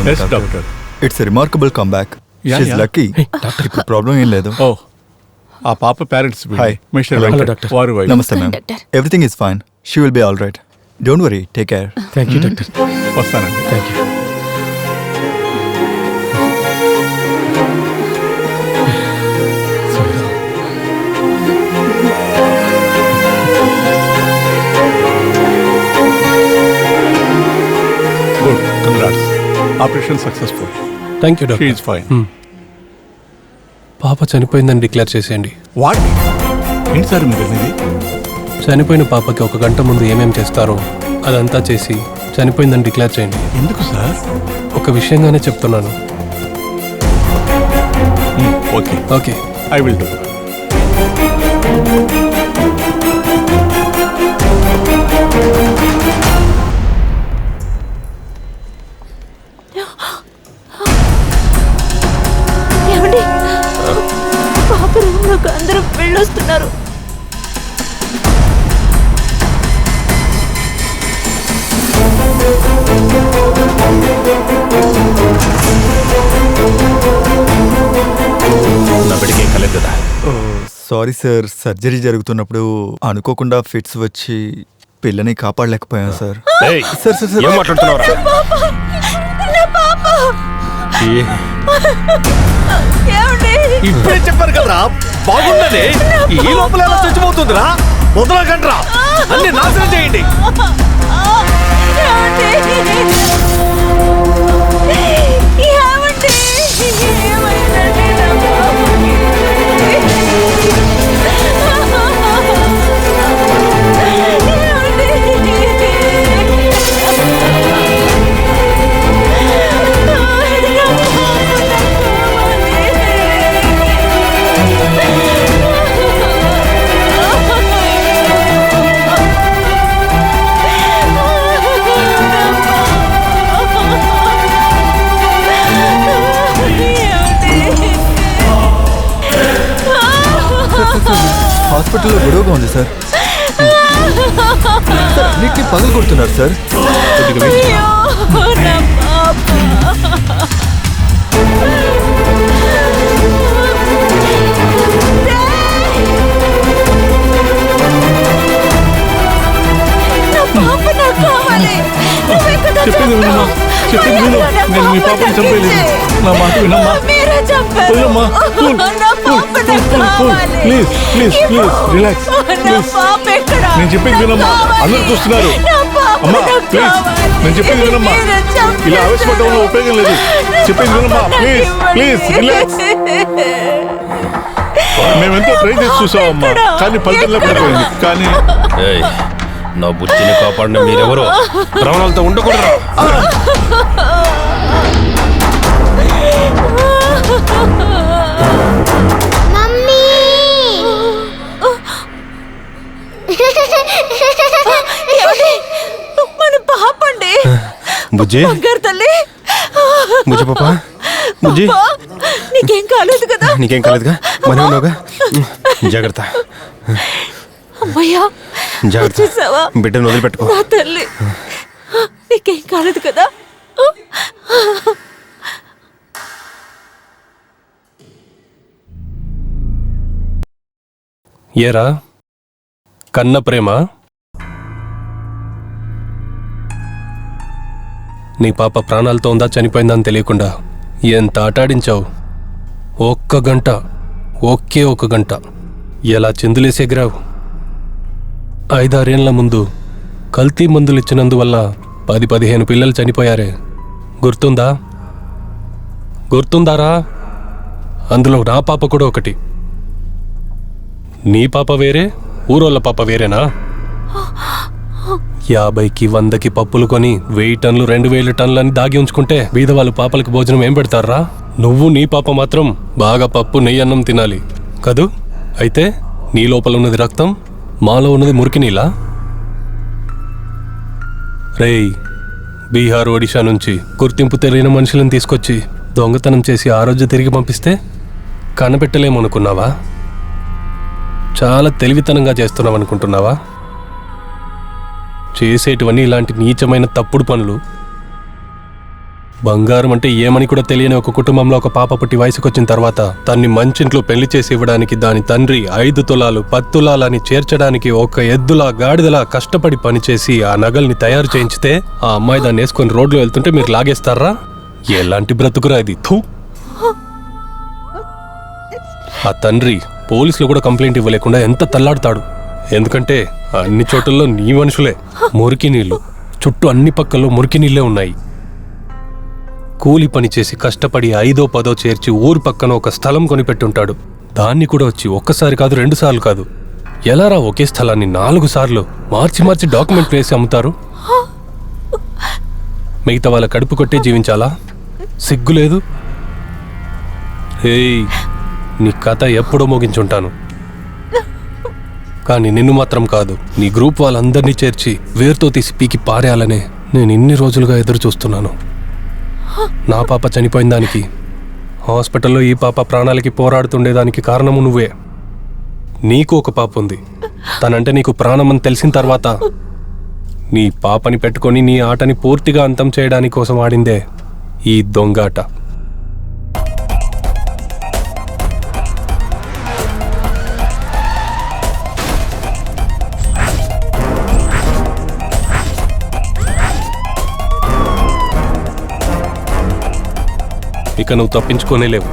Yes, doctor. It's remarkable come back. Yeah, she's yeah. Lucky. ఇప్పుడు ప్రాబ్లం ఏం లేదు. ఓ ఆ పాప పేరెంట్స్ హాయ్ మిస్టర్ వెంకట్ వారి వైఫ్. నమస్తే ma'am. Everything is fine. She will be all right. Don't worry, take care. Thank you doctor. వస్తానండి. Thank you. Good, congrats. Operation successful. Thank you she doctor. Is fine. పాప చనిపోయిందని declare చేసేయండి. What ఏంటి sir మీరు అనేది? చనిపోయిన పాపకి 1 గంట ముందు ఏమేం చేస్తారో అదంతా చేసి చనిపోయిందని డిక్లేర్ చేయండి. ఎందుకు సార్? ఒక విషయంగానే చెప్తున్నాను. Okay okay, I will do. ఏమండి పాప రూమ్లోకి అందరూ వెళ్ళొస్తున్నారు. నా బిడ్డకి ఏం కాలేదు కదా? సారీ సార్, సర్జరీ జరుగుతున్నప్పుడు అనుకోకుండా ఫిట్స్ వచ్చి పిల్లని కాపాడలేకపోయాం సార్. ఏయ్, సార్ సార్ సార్ ఏం మాట్లాడుతున్నావురా? ఇప్పుడే చెప్పారు కదరా బాగుందని. ఈ లోపల ఎలా చచ్చిపోతుందిరా? వదలకండ్రా, అన్ని నాశనం చేయండి. హాస్పిటల్లో గొడవగా ఉంది సార్. అన్నిటినీ పగలు కొడుతున్నారు సార్. చెప్పింది వినమ్మా, చెప్పింది విను. నేను మీ పాపని చంపేయలేదు. నా మాట వినమ్మా. వదిలమ్మా. Please please please relax please. నేను చెప్పింది వినమ్మా, అందరూ చూస్తున్నారు. అమ్మా ప్లీజ్, నేను చెప్పింది వినమ్మా. ఇలా ఆవేశపడడం వల్ల ఉపయోగం లేదు. చెప్పింది వినమ్మా, ప్లీజ్ ప్లీజ్ రిలాక్స్. మేమెంతో ట్రై చేసి చూసామమ్మా, కానీ ఫలితం లేకుండా పోయింది. కానీ ఏయ్, నా బుద్ధిని కాపాడిన మీరెవరో ప్రాణాలతో ఉండకూడదు. మమ్మీ మన పాపండి బుజ్జి, బంగారు తల్లి. బుజ్జి పాప, బుజ్జి నీకేం కాలేదు కదా? నీకేం కాలేదుగా? మనం ఉన్నావుగా? జాగ్రత్త, అమ్మయ్యా, జాగ్రత్త. వచ్చేసావా? బిడ్డను వదిలిపెట్టుకో. నా తల్లి, నీకేం కాలేదు కదా? ఏరా కన్న ప్రేమ? నీ పాప ప్రాణాలతో ఉందా చనిపోయిందని తెలియకుండా ఎంత ఆటాడించావు. 1 గంట, ఒకే 1 గంట ఎలా చిందులేసి ఎగిరావు. 5-6 ఏళ్ల ముందు కల్తీ మందులు ఇచ్చినందువల్ల 10-15 పిల్లలు చనిపోయారే, గుర్తుందా? గుర్తుందారా? అందులో నా పాప కూడా ఒకటి. నీ పాప వేరే, ఊరోళ్ళ పాప వేరేనా? 50కి 100కి పప్పులు కొని 1000 టన్నులు 2000 టన్నులని దాగి ఉంచుకుంటే బీదవాళ్ళు పాపలకి భోజనం ఏం పెడతారా? నువ్వు నీ పాప మాత్రం బాగా పప్పు నెయ్యి అన్నం తినాలి కదూ? అయితే నీ లోపల ఉన్నది రక్తం, మాలో ఉన్నది మురికి నీలా? రేయ్, బీహార్ ఒడిషా నుంచి గుర్తింపు తెలియని మనుషులను తీసుకొచ్చి దొంగతనం చేసి ఆ రోజు తిరిగి పంపిస్తే కనపెట్టలేమనుకున్నావా? చాలా తెలివితనంగా చేస్తున్నావు అనుకుంటున్నావా? చేసేటివన్నీ ఇలాంటి నీచమైన తప్పుడు పనులు. బంగారం అంటే ఏమని కూడా తెలియని ఒక కుటుంబంలో ఒక పాప పుట్టి వయసుకు వచ్చిన తర్వాత తన్ని మంచింట్లో పెళ్లి చేసి ఇవ్వడానికి దాని తండ్రి 5 తులాలు 10 తులాలని చేర్చడానికి ఒక ఎద్దులా గాడిదలా కష్టపడి పనిచేసి ఆ నగల్ని తయారు చేయించితే ఆ అమ్మాయి దాన్ని వేసుకొని రోడ్లో వెళ్తుంటే మీరు లాగేస్తారా? ఎలాంటి బ్రతుకురా ఇది? థూ. ఆ తండ్రి పోలీసులు కూడా కంప్లైంట్ ఇవ్వలేకుండా ఎంత తల్లాడుతాడు. ఎందుకంటే అన్ని చోట్లలో నీ మనుషులే. మురికి నీళ్లు చుట్టూ అన్ని పక్కల్లో మురికి నీళ్లే ఉన్నాయి. కూలి పని చేసి కష్టపడి 5దో 10దో చేర్చి ఊరు పక్కన ఒక స్థలం కొనిపెట్టుంటాడు. దాన్ని కూడా వచ్చి ఒక్కసారి కాదు 2 సార్లు కాదు, ఎలారా ఒకే స్థలాన్ని 4 సార్లు మార్చి డాక్యుమెంట్ వేసి అమ్ముతారు? మిగతా వాళ్ళ కడుపు కొట్టే జీవించాలా? సిగ్గు లేదు? ఏయ్, నీ కథ ఎప్పుడో మోగించుంటాను, కానీ నిన్ను మాత్రం కాదు, నీ గ్రూప్ వాళ్ళందరినీ చేర్చి వేరుతో తీసి పీకి పారేయాలనే నేను ఇన్ని రోజులుగా ఎదురు చూస్తున్నాను. నా పాప చనిపోయిన దానికి, హాస్పిటల్లో ఈ పాప ప్రాణాలకి పోరాడుతుండేదానికి కారణము నువ్వే. నీకు ఒక పాప ఉంది, తనంటే నీకు ప్రాణమని తెలిసిన తర్వాత నీ పాపని పెట్టుకొని నీ ఆటని పూర్తిగా అంతం చేయడానికి కోసం ఆడిందే ఈ దొంగాట. ఇక నువ్వు తప్పించుకోనే లేవు.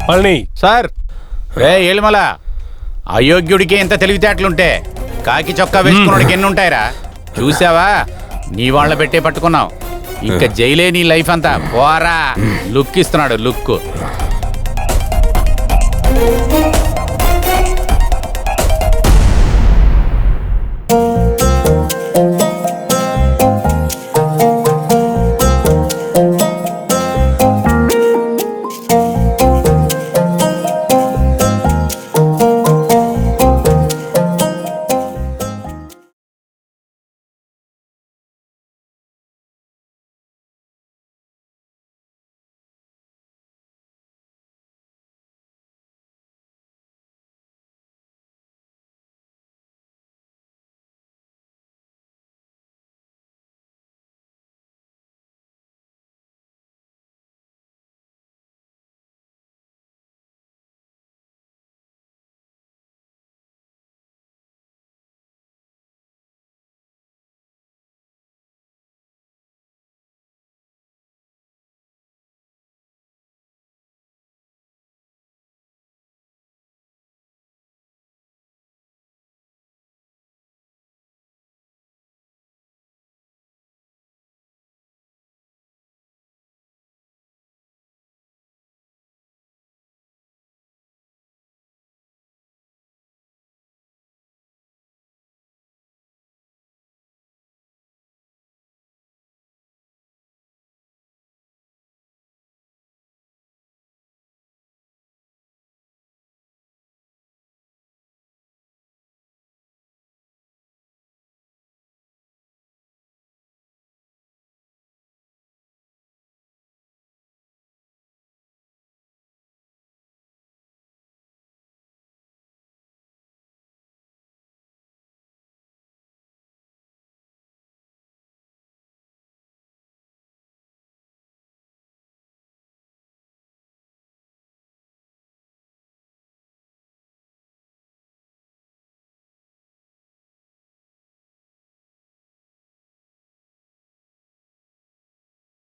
పళని సార్. రే ఏలిమల, అయోగ్యుడికి ఎంత తెలివితేటలుంటే కాకి చొక్కా వేసుకున్నాడికి ఎన్ని ఉంటాయిరా? చూసావా, నీ వాళ్ళ పెట్టే పట్టుకున్నావు. ఇంకా జైలే నీ లైఫ్ అంతా. పోరా, లుక్ ఇస్తున్నాడు లుక్.